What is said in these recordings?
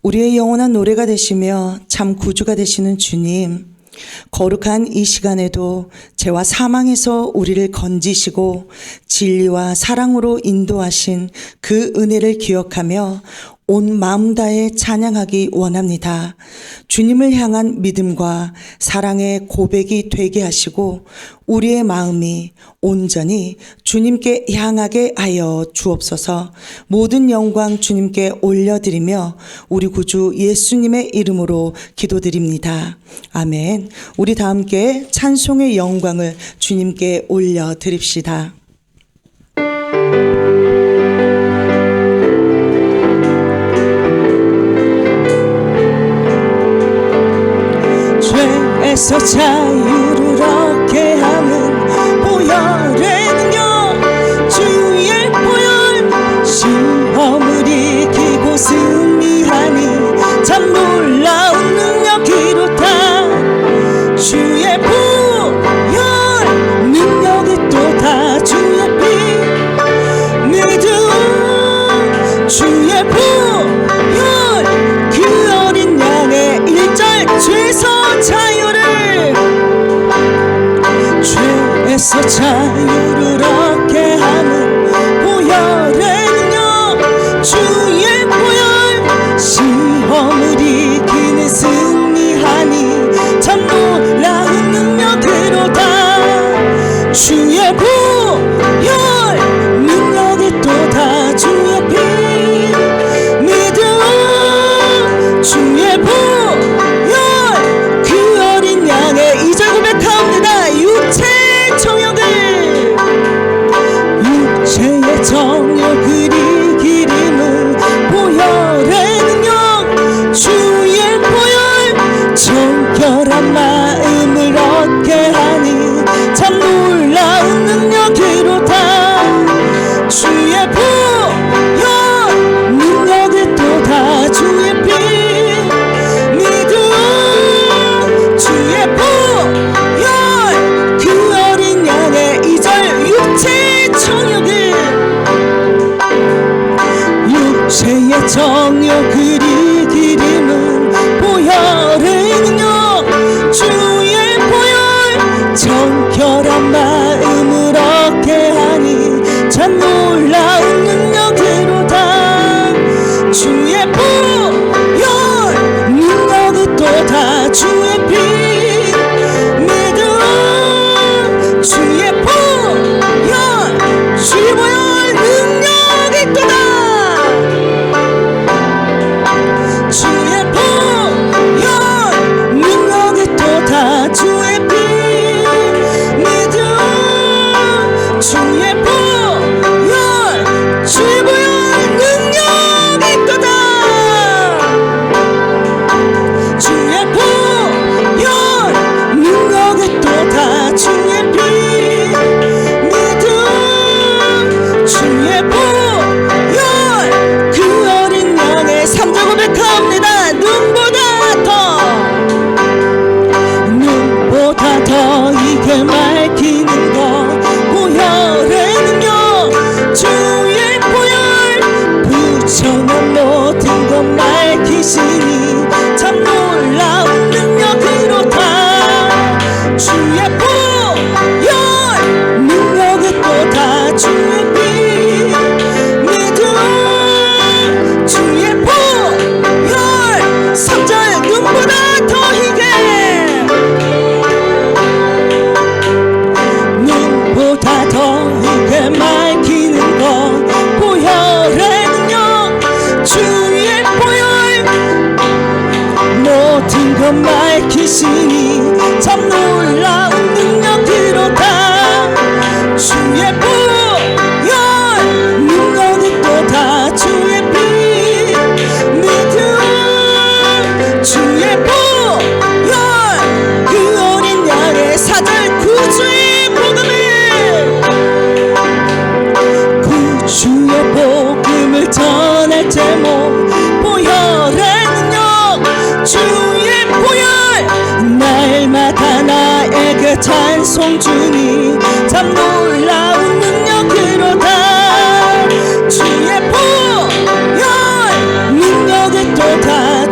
우리의 영원한 노래가 되시며 참 구주가 되시는 주님, 거룩한 이 시간에도 죄와 사망에서 우리를 건지시고 진리와 사랑으로 인도하신 그 은혜를 기억하며 온 마음 다해 찬양하기 원합니다. 주님을 향한 믿음과 사랑의 고백이 되게 하시고 우리의 마음이 온전히 주님께 향하게 하여 주옵소서. 모든 영광 주님께 올려드리며 우리 구주 예수님의 이름으로 기도드립니다. 아멘. 우리 다 함께 찬송의 영광을 주님께 올려드립시다. 죄에서 자유를 얻게 하는 보혈의 능력, 주의 보혈, 시험을 이기고 승리하니 참 놀라운 능력이로다. 주의 보혈 능력이 또다. 주의 피 믿음, 주의 보혈 그 어린 양의 일절 죄에서 자유를, 죄에서 자유를 얻게 하는 보혈의 능력, 주의 보혈, 시험을 이기는 승리하니 참 놀라운 능력으로다. 주의 보혈 능력이 또다. 주의 피 믿음, 주의 보혈 그 어린 양의 이절 고백합니다. 육체의 정욕을 이기림은 보혈의 능력, 주의 보혈 정결한 마음을 얻게 하니 참 놀라운 능력이로다. 주의 보혈 능력이 또다. 주의 피 믿음, 주의 보혈 그 어린 양의 이절 육체의 정욕을 이기림은 보혈의 능력, 주의 보혈 정결한 마음을 얻게 하니 참 놀라운 능력으로다. 주의 보혈 능력이 또다. 주의 피 믿음, 주의 보혈, 주의 보혈 능력이 또다. 주의 보혈 능력이 또다. 주의 피 믿음, 주의 보혈, 주의 보혈 능력이 또다. 주의 보혈 능력이 또다. 주의 피 믿음, 주의 보혈 그 어린 양의 삼절 고백합니다. 눈보다 더 이게 밝히는 것, 보혈의 능력, 주의 보혈 부정한 모든 것 밝히시니 참 놀라운 능력으로다. 주의 보혈 능력이 또다. 주의 피 믿음, 주의 보혈 삼절 눈보다 더 희게, 눈보다 더 희게 밝히는 것, 보혈의 능력, 주의 보혈 모든 것 밝히시니 참 놀라운 능력으로다. 주의 보혈 능력이 또다. 주의 피 믿음, 주의 보혈 그 어린 양의 사절 구주의 복음을, 구주의 복음을 전할 제목, 보혈의 능력, 주의 보혈 날마다 나에게 찬송 주니 참 놀라운 능력으로다. 주의 보혈 능력이 또다.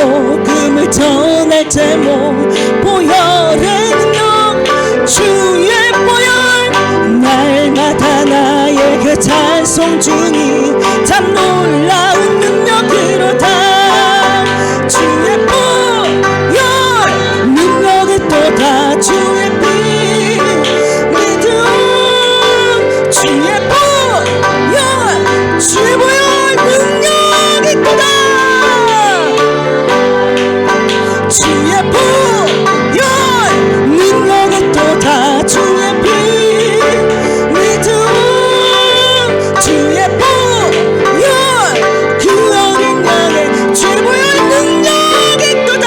복음을 전할 제목 보혈의 능력 주의 보혈 날마다 나에게 찬송 주니 참 놀라운 능력으로다 주의 보혈 능력이 또다 주의 피 믿음 주의 보혈 주의 보혈 능력이 또다 주의 보혈 능력이 또다 주의 피 믿음 주의 보혈 그 어린 양의 주의 보혈 능력이 또다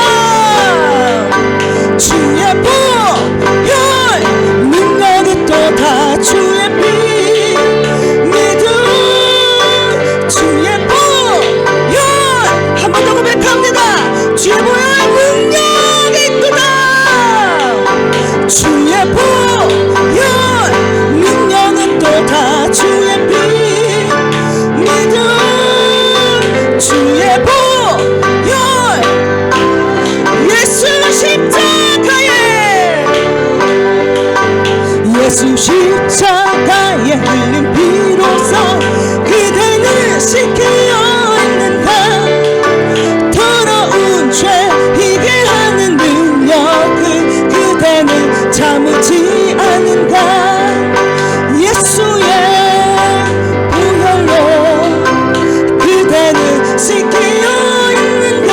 주의 보혈 능력이 또다 주의 피 믿음 주의 보혈 한 번 더 고백합니다 주의 보혈 능력이 또다 주의 보혈 능력은 또다 주의 피 믿음 주의 보혈 예수 십자가에 예수 십자가에 흘린 피로써 그대는 씻기어 있는가 더러운 죄 이게 하는 능력을 그대는 참지 않는가 예수의 보혈로 그대는 씻기어 있는가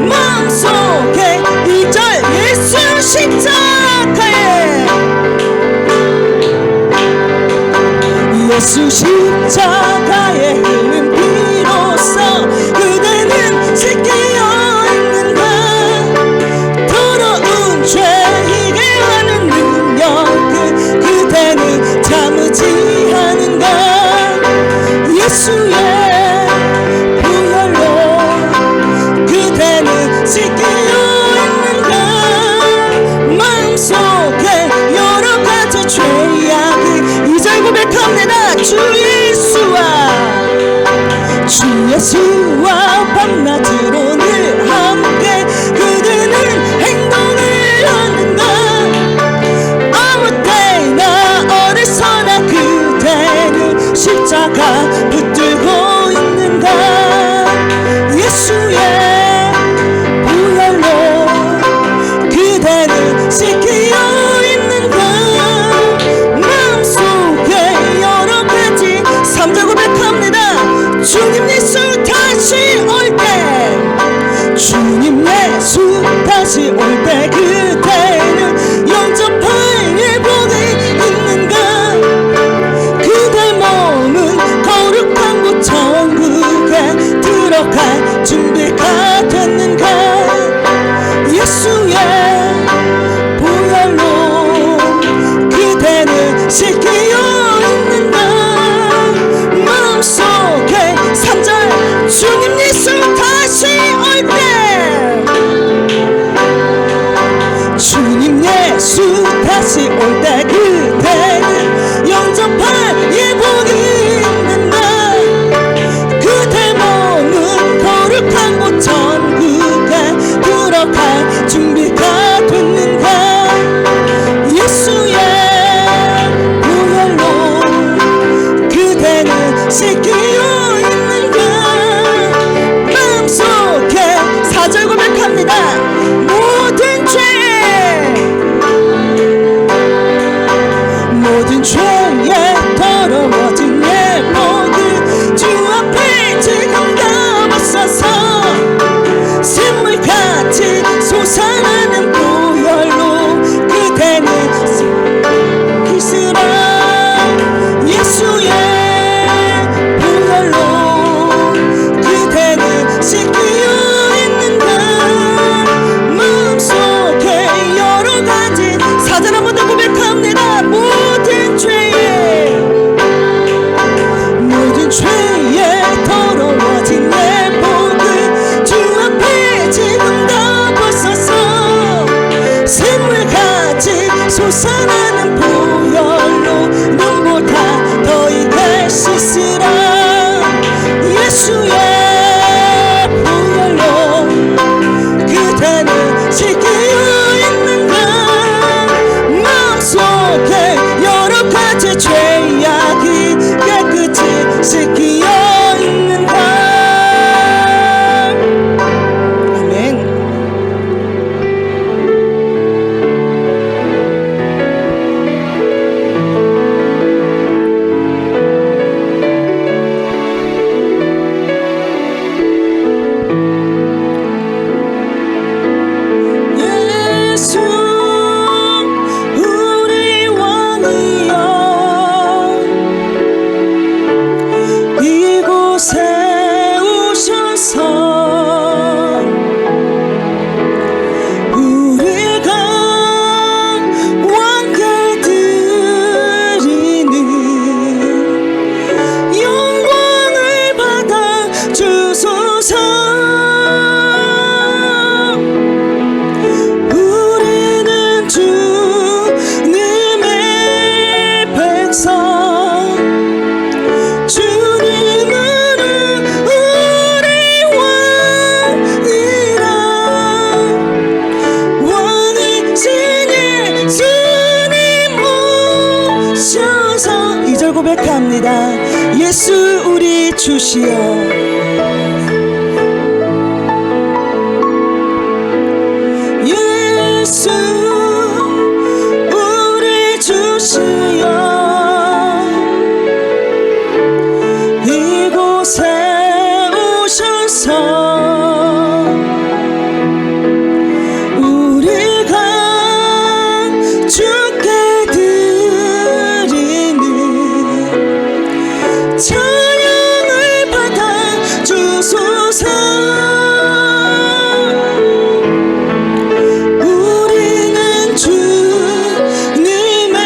마음속에 2절 예수 십자가에 예수 십자가에 흘린 피로써 그대는 씻기어 있는가 더러운 죄 이게 하는 능력을 그대는 참지 않는가 예수의 보혈로 그대는 씻기어 있는가 마음속에 여러 가지 죄악이 2절 고백합니다 주 예수와 밤낮으로 늘 함께 그대는 행동을 하는가 아무 때나 어디서나 그대는 십자가 붙들고 있는가 예수의 보혈로 그대는 씻기어 있는가 마음속에 여러 가지 3절 고백합니다 주님 예수 다시 올 때 주님 예수 다시 올 때 그대는 영접할 예복이 있는가 그대 몸은 거룩한 곳 천국에 들어갈 준비가 됐는가 예수의 보혈로 그대는 씻기어 있는가 마음속에 3절 주님 예수 다시 올 때 주님 예수 다시 올 때 그대는 영접할 예복이 있는가 그대 몸은 거룩한 곳 천국에 들어갈 준비가 됐는가 예수의 보혈로 그대는 씻기어 있는가 마음속에 4절 고백합니다 모든 죄에 더러워진 예복을 주 앞에 지금 다 벗어서 샘물같이 솟아나는 보혈로 그대는 기스라 예수의 보혈로 그대는 씻기어 있는가 마음속에 여러 가지 4절 한 번 더 고백합니다 모든 죄에 더러워진 예복을 주 앞에 지금 다 벗어서 샘물같이 솟아나는 보혈로 눈보다 더이게 씻으라 예수의 보혈로 예수 우리 왕이여 이곳에 오셔서 우리가 왕께 드리는 영광을 받아 주소서. 우리는 주님의 백성 주님은 우리 왕이라 왕이신 예수님 오셔서 2절 고백합니다. 예수 우리 주시여 예수 우리 주시여 이곳에 오셔서 우리가 주께 드리는 찬양을 받아 주소서. 우리는 주님의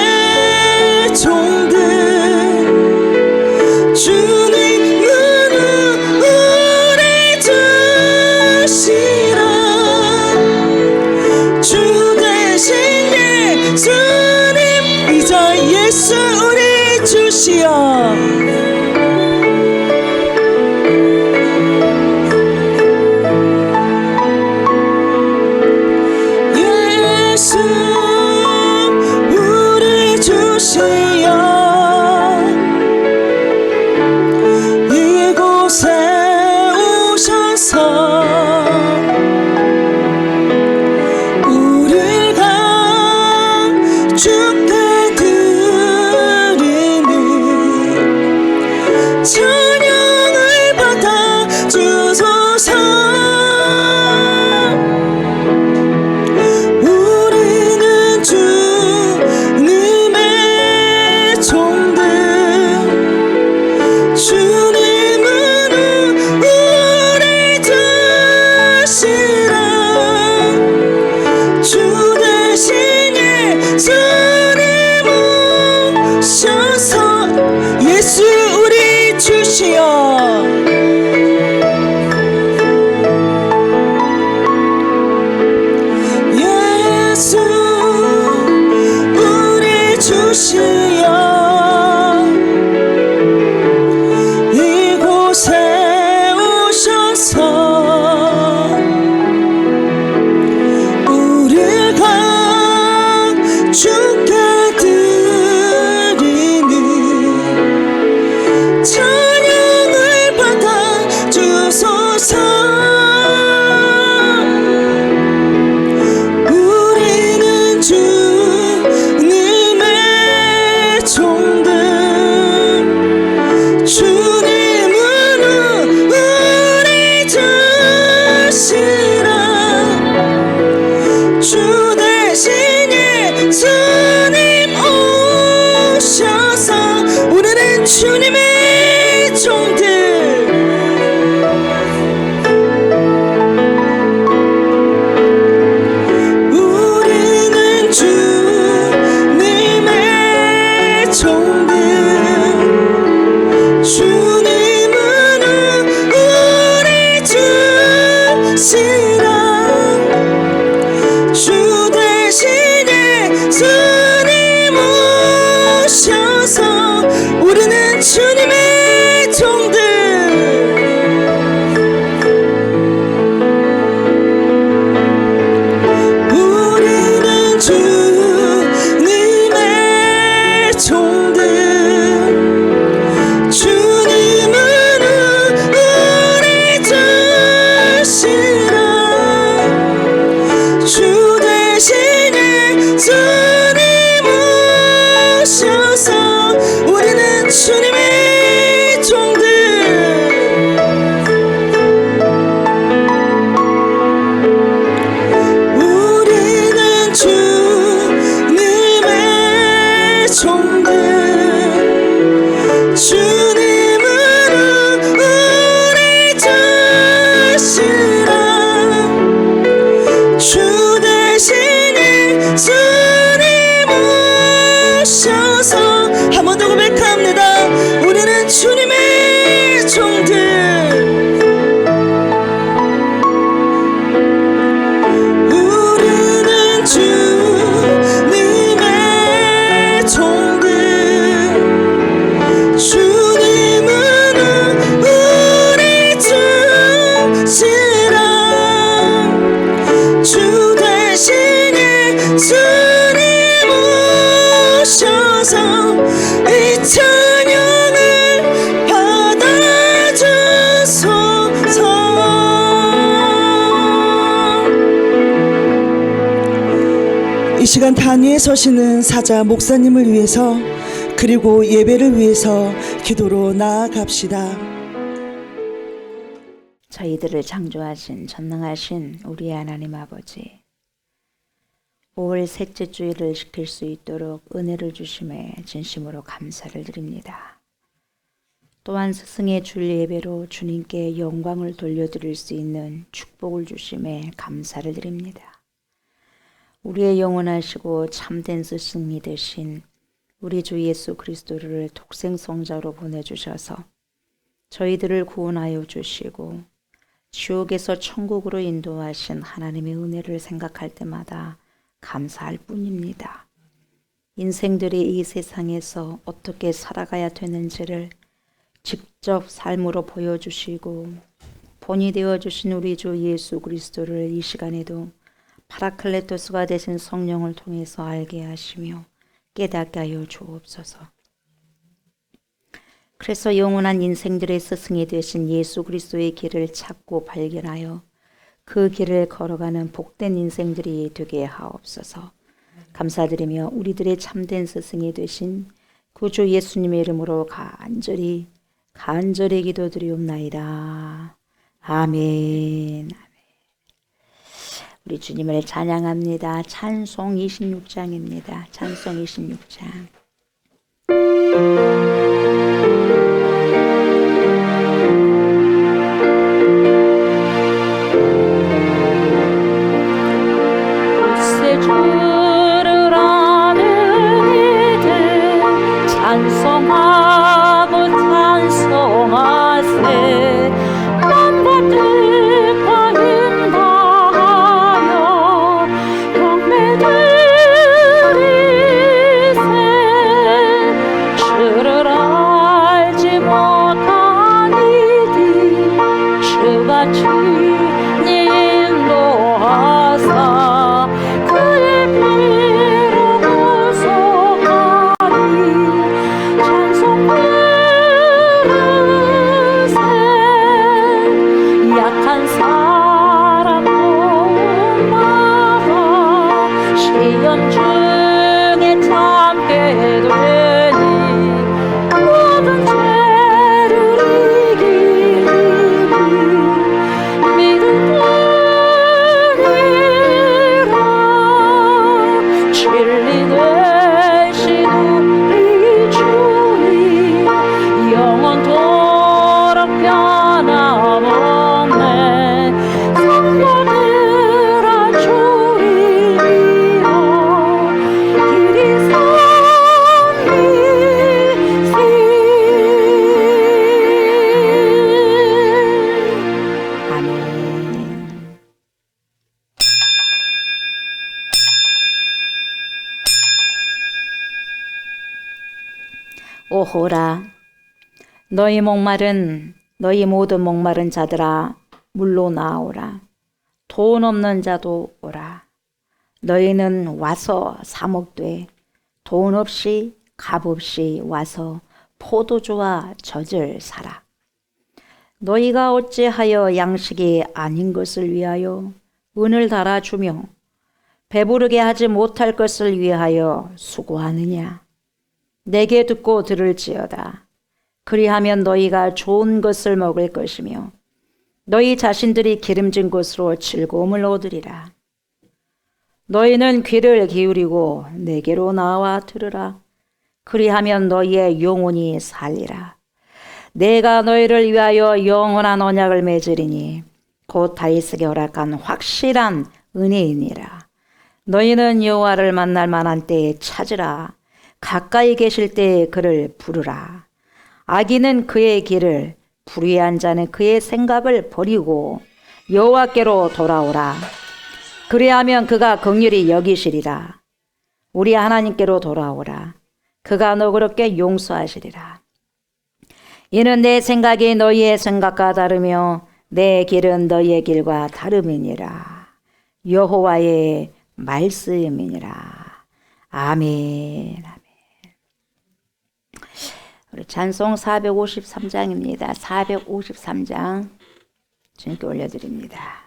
종들 주님은 우리 주시라 주 대신 예수님 이제 예수 우리 주시여 예수 우리 주시여 이곳에 오셔서 우리가 주께 드리는 찬양을 받아 주소서. 우리는 주님의 종들 주님은 우리 주시라 주 대신 예수님 오셔서 예수 우리 주시여 예수 우리 주시여 이곳에 오셔서 우리가 주께 드리는 찬양을 받아 주소서. 우리는 주님의 종들 주님은 우리 주시라 주 대신 예수님 오셔서 우리는 주님의 종들 우리는 주님의 종들 주님은 우리 주시라 주 대신 예수님 오셔서 우리는 주님 주님 오셔서 이 찬양을 받아주소서. 이 시간 단위에 서시는 사자 목사님을 위해서 그리고 예배를 위해서 기도로 나아갑시다. 저희들을 창조하신 전능하신 우리 하나님 아버지, 5월 셋째 주일을 지킬 수 있도록 은혜를 주심에 진심으로 감사를 드립니다. 또한 스승의 줄 예배로 주님께 영광을 돌려드릴 수 있는 축복을 주심에 감사를 드립니다. 우리의 영원하시고 참된 스승이 되신 우리 주 예수 그리스도를 독생성자로 보내주셔서 저희들을 구원하여 주시고 지옥에서 천국으로 인도하신 하나님의 은혜를 생각할 때마다 감사할 뿐입니다. 인생들이 이 세상에서 어떻게 살아가야 되는지를 직접 삶으로 보여주시고 본이 되어주신 우리 주 예수 그리스도를 이 시간에도 파라클레토스가 되신 성령을 통해서 알게 하시며 깨닫게 하여 주옵소서. 그래서 영원한 인생들의 스승이 되신 예수 그리스도의 길을 찾고 발견하여 그 길을 걸어가는 복된 인생들이 되게 하옵소서. 감사드리며 우리들의 참된 스승이 되신 구주 예수님의 이름으로 간절히 기도드리옵나이다. 아멘. 우리 주님을 찬양합니다. 찬송 26장입니다. 찬송 26장. 주를 아는 이들 찬송하고 찬송하세. 만과 뜻과 힘 다하여 경배드리세. 주를 알지 못한 이들 주같이 인도하사 그의 피로 구속하니 찬송 부르세. 약한 사람 도움받아 시험 중에 참게 되니 모든 죄를 이기니 믿음 뿐이라. 진리 되신 우리 주님 영원토록 변함없네. 성도들아 주를 위하여 길이 선미시. 아멘. 오호라 너희 모든 목마른 자들아 물로 나오라. 돈 없는 자도 오라. 너희는 와서 사 먹되 돈 없이 값 없이 와서 포도주와 젖을 사라. 너희가 어찌하여 양식이 아닌 것을 위하여 은을 달아주며 배부르게 하지 못할 것을 위하여 수고하느냐. 내게 듣고 들을지어다. 그리하면 너희가 좋은 것을 먹을 것이며 너희 자신들이 기름진 것으로 즐거움을 얻으리라. 너희는 귀를 기울이고 내게로 나와 들으라. 그리하면 너희의 영혼이 살리라. 내가 너희를 위하여 영원한 언약을 맺으리니 곧 다윗에게 허락한 확실한 은혜이니라. 너희는 여호와를 만날 만한 때에 찾으라. 가까이 계실 때에 그를 부르라. 악인은 그의 길을, 불의한 자는 그의 생각을 버리고 여호와께로 돌아오라. 그리하면 그가 긍휼히 여기시리라. 우리 하나님께로 돌아오라. 그가 너그럽게 용서하시리라. 이는 내 생각이 너희의 생각과 다르며 내 길은 너희의 길과 다름이니라. 여호와의 말씀이니라. 아멘. 아멘. 우리 찬송 453장입니다. 453장 주님께 올려드립니다.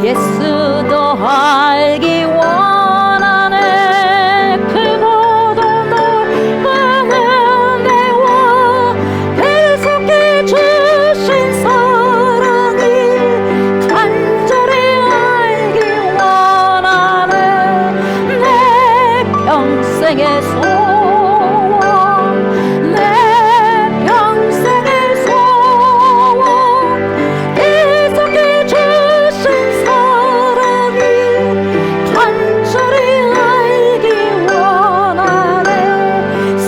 예수도 알기 원하네. 크고도 넓은 은혜와 계속해 주신 사랑이 간절히 알기 원하네. 내 평생의 소원, 내 평생의 소원, 계속해 주신 사랑이 간절히 알기 원하네.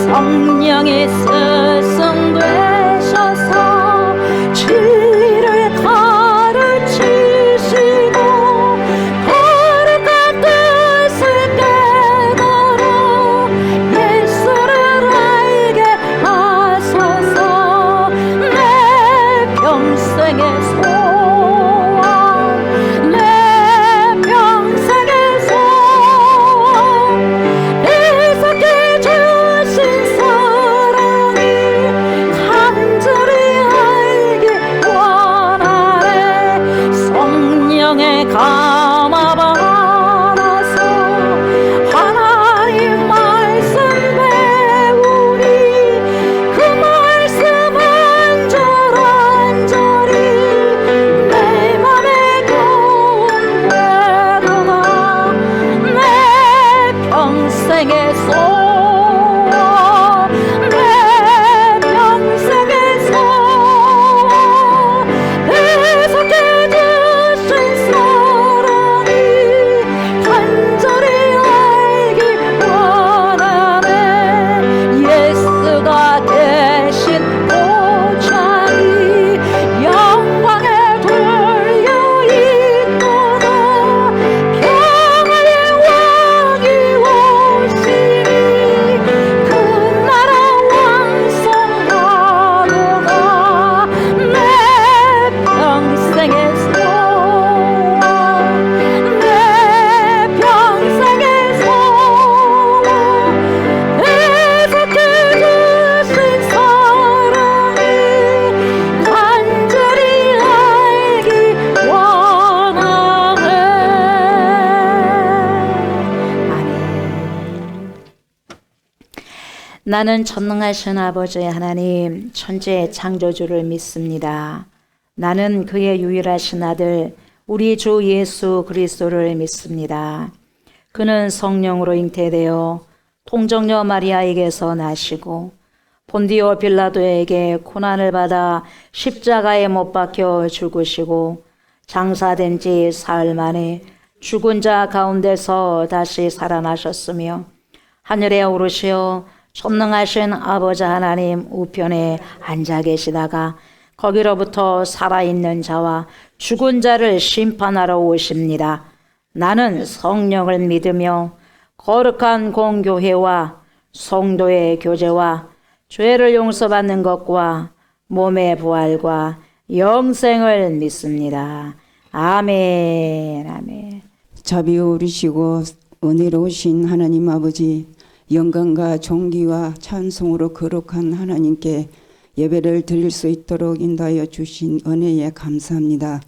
성령이 스승되셔서 진리를 가르치시고 거룩한 뜻을 깨달아 예수를 알게 하소서. 내 평생의 소원, 내 평생의 소원, 계속해 주신 사랑이 간절히 알기 원하네. 성령의 감화 받아서 하나님 말씀 배우니 그 말씀 한절한절이 내 맘에 교훈되도다. 내 평생의 소원, 내 평생의 소원, 계속해 주신 사랑이 간절히 알기 원하네. 예수가 계신 도장이 영광에 돌려 있도다. 평화의 왕이 오시니 그 나라 왕성하도다. 내 평생의 소원, 내 평생의 소원, 계속해 주신 사랑이 간절히 알기 원하네. 아멘. 나는 전능하신 아버지 하나님 천지의 창조주를 믿습니다. 나는 그의 유일하신 아들 우리 주 예수 그리스도를 믿습니다. 그는 성령으로 잉태되어 통정녀 마리아에게서 나시고 본디오 빌라도에게 고난을 받아 십자가에 못 박혀 죽으시고 장사된 지 사흘 만에 죽은 자 가운데서 다시 살아나셨으며 하늘에 오르시어 전능하신 아버지 하나님 우편에 앉아 계시다가 거기로부터 살아있는 자와 죽은 자를 심판하러 오십니다. 나는 성령을 믿으며 거룩한 공교회와 성도의 교제와 죄를 용서받는 것과 몸의 부활과 영생을 믿습니다. 아멘. 아멘. 자비오르시고 은혜로우신 하나님 아버지, 영광과 존귀와 찬송으로 거룩한 하나님께 예배를 드릴 수 있도록 인도하여 주신 은혜에 감사합니다.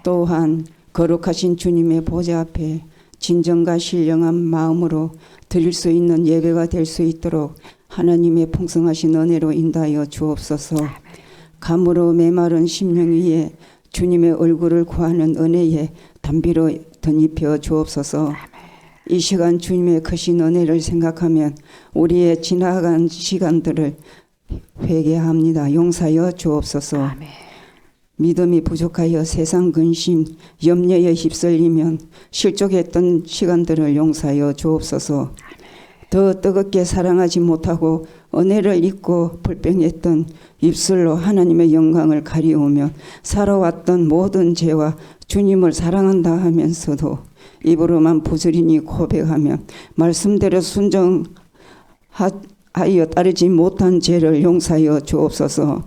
또한 거룩하신 주님의 보좌 앞에 진정과 신령한 마음으로 드릴 수 있는 예배가 될 수 있도록 하나님의 풍성하신 은혜로 인도하여 주옵소서. 감으로 메마른 심령 위에 주님의 얼굴을 구하는 은혜에 담비로 덧입혀 주옵소서. 이 시간 주님의 크신 은혜를 생각하면 우리의 지나간 시간들을 회개합니다. 용서하여 주옵소서. 아멘. 믿음이 부족하여 세상 근심, 염려에 휩쓸리면 실족했던 시간들을 용서하여 주옵소서. 더 뜨겁게 사랑하지 못하고 은혜를 잊고 불평했던 입술로 하나님의 영광을 가리우며 살아왔던 모든 죄와 주님을 사랑한다 하면서도 입으로만 부지런히 고백하며 말씀대로 순종하지 하여 따르지 못한 죄를 용서하여 주옵소서.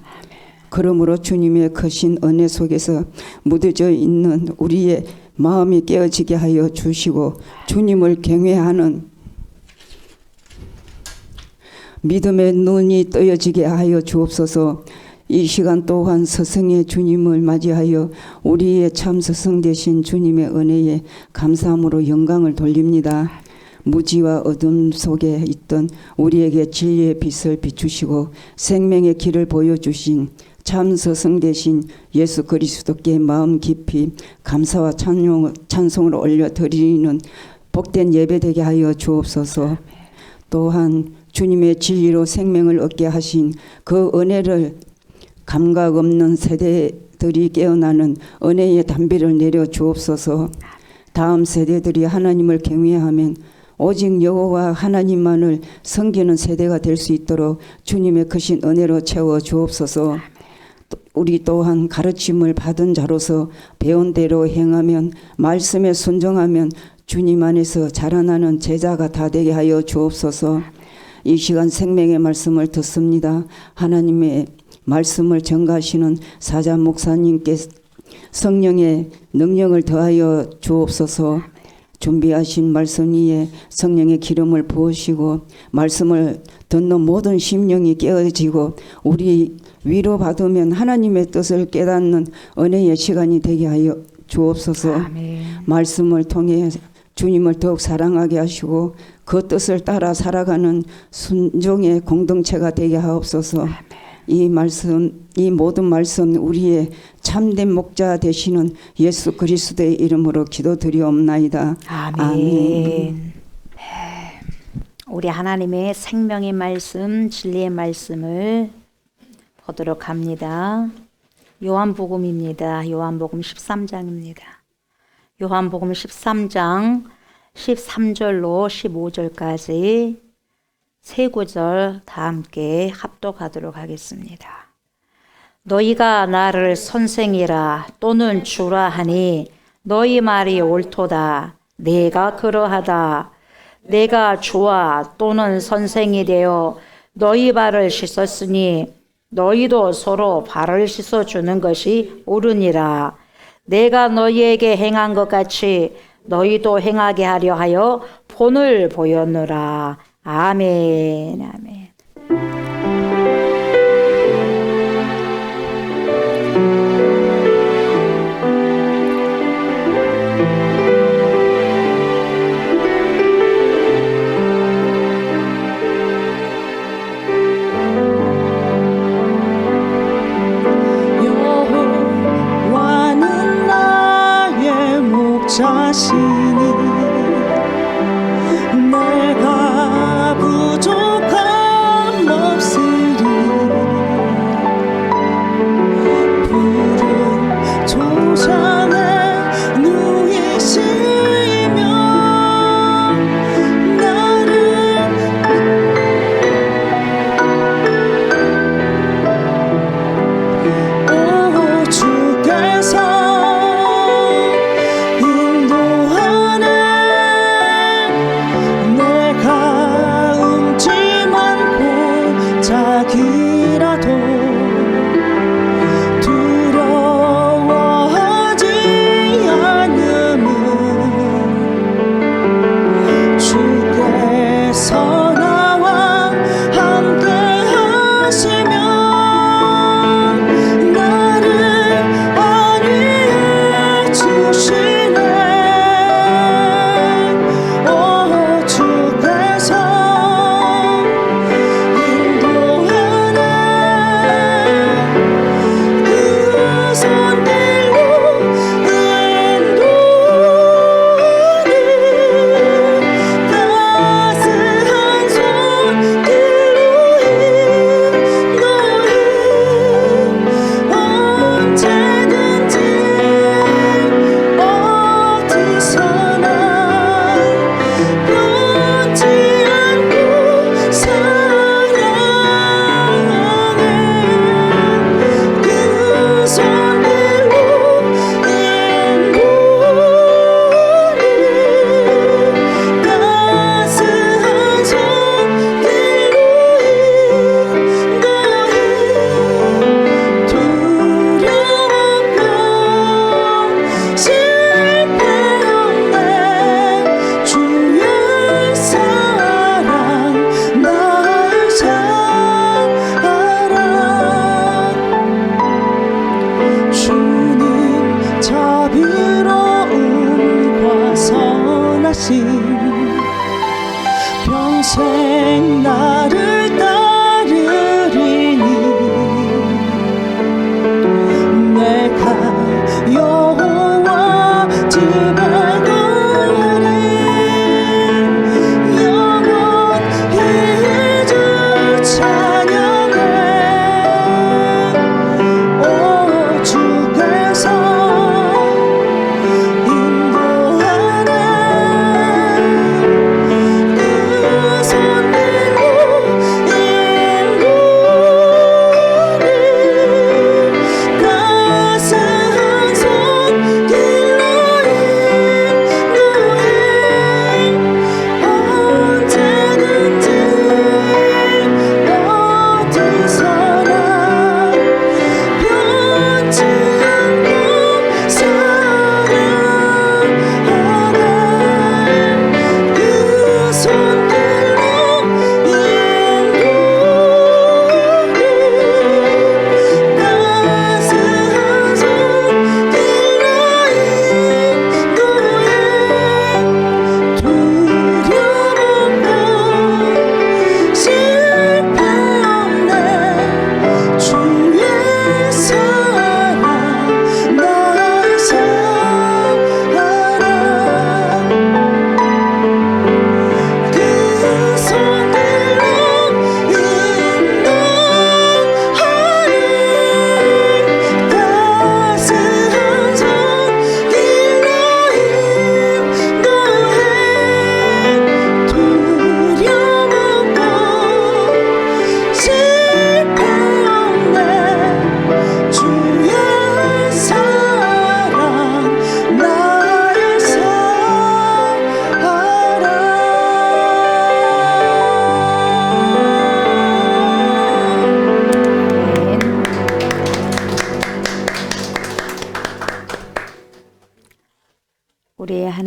그러므로 주님의 크신 은혜 속에서 묻어져 있는 우리의 마음이 깨어지게 하여 주시고 주님을 경외하는 믿음의 눈이 떠여지게 하여 주옵소서. 이 시간 또한 스승의 주님을 맞이하여 우리의 참 스승 되신 주님의 은혜에 감사함으로 영광을 돌립니다. 무지와 어둠 속에 있던 우리에게 진리의 빛을 비추시고 생명의 길을 보여주신 참 스승 되신 예수 그리스도께 마음 깊이 감사와 찬송을 올려드리는 복된 예배되게 하여 주옵소서. 또한 주님의 진리로 생명을 얻게 하신 그 은혜를 감각 없는 세대들이 깨어나는 은혜의 담비를 내려 주옵소서. 다음 세대들이 하나님을 경외하면 오직 여호와 하나님만을 섬기는 세대가 될 수 있도록 주님의 크신 은혜로 채워 주옵소서. 우리 또한 가르침을 받은 자로서 배운 대로 행하면 말씀에 순종하면 주님 안에서 자라나는 제자가 다 되게 하여 주옵소서. 이 시간 생명의 말씀을 듣습니다. 하나님의 말씀을 전가하시는 사자 목사님께 성령의 능력을 더하여 주옵소서. 준비하신 말씀 위에 성령의 기름을 부으시고 말씀을 듣는 모든 심령이 깨어지고 우리 위로받으면 하나님의 뜻을 깨닫는 은혜의 시간이 되게 하여 주옵소서. 아멘. 말씀을 말씀을 통해 주님을 더욱 사랑하게 하시고 그 뜻을 따라 살아가는 순종의 공동체가 되게 하옵소서. 이 말씀, 이 모든 말씀 우리의 참된 목자 되시는 예수 그리스도의 이름으로 기도드리옵나이다. 아멘. 네. 우리 하나님의 생명의 말씀, 진리의 말씀을 보도록 합니다. 요한복음입니다. 요한복음 13장입니다. 요한복음 13장 13절로 15절까지 세 구절 다 함께 합독하도록 하겠습니다. 너희가 나를 선생이라 또는 주라 하니 너희 말이 옳도다. 내가 그러하다. 내가 주와 또는 선생이 되어 너희 발을 씻었으니 너희도 서로 발을 씻어주는 것이 옳으니라. 내가 너희에게 행한 것 같이 너희도 행하게 하려 하여 본을 보였노라. 아멘. 아멘. 여호와는 나의 목자시니 내가 부족함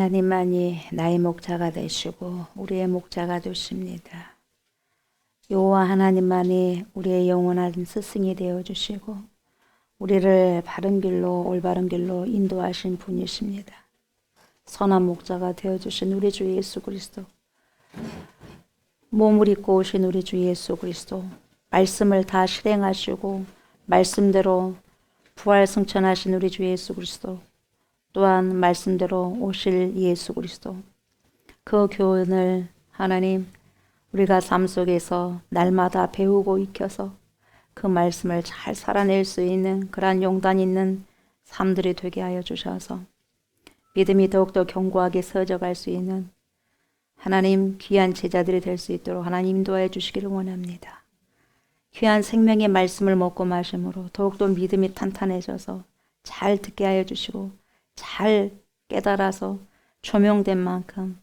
하나님만이 나의 목자가 되시고 우리의 목자가 되십니다. 여호와 하나님만이 우리의 영원한 스승이 되어주시고 우리를 바른 길로 올바른 길로 인도하신 분이십니다. 선한 목자가 되어주신 우리 주 예수 그리스도, 몸을 입고 오신 우리 주 예수 그리스도, 말씀을 다 실행하시고 말씀대로 부활 승천하신 우리 주 예수 그리스도, 또한 말씀대로 오실 예수 그리스도, 그 교훈을 하나님 우리가 삶 속에서 날마다 배우고 익혀서 그 말씀을 잘 살아낼 수 있는 그러한 용단 있는 삶들이 되게 하여 주셔서 믿음이 더욱더 견고하게 서져갈 수 있는 하나님 귀한 제자들이 될 수 있도록 하나님 인도하여 주시기를 원합니다. 귀한 생명의 말씀을 먹고 마심으로 더욱더 믿음이 탄탄해져서 잘 듣게 하여 주시고 잘 깨달아서 조명된 만큼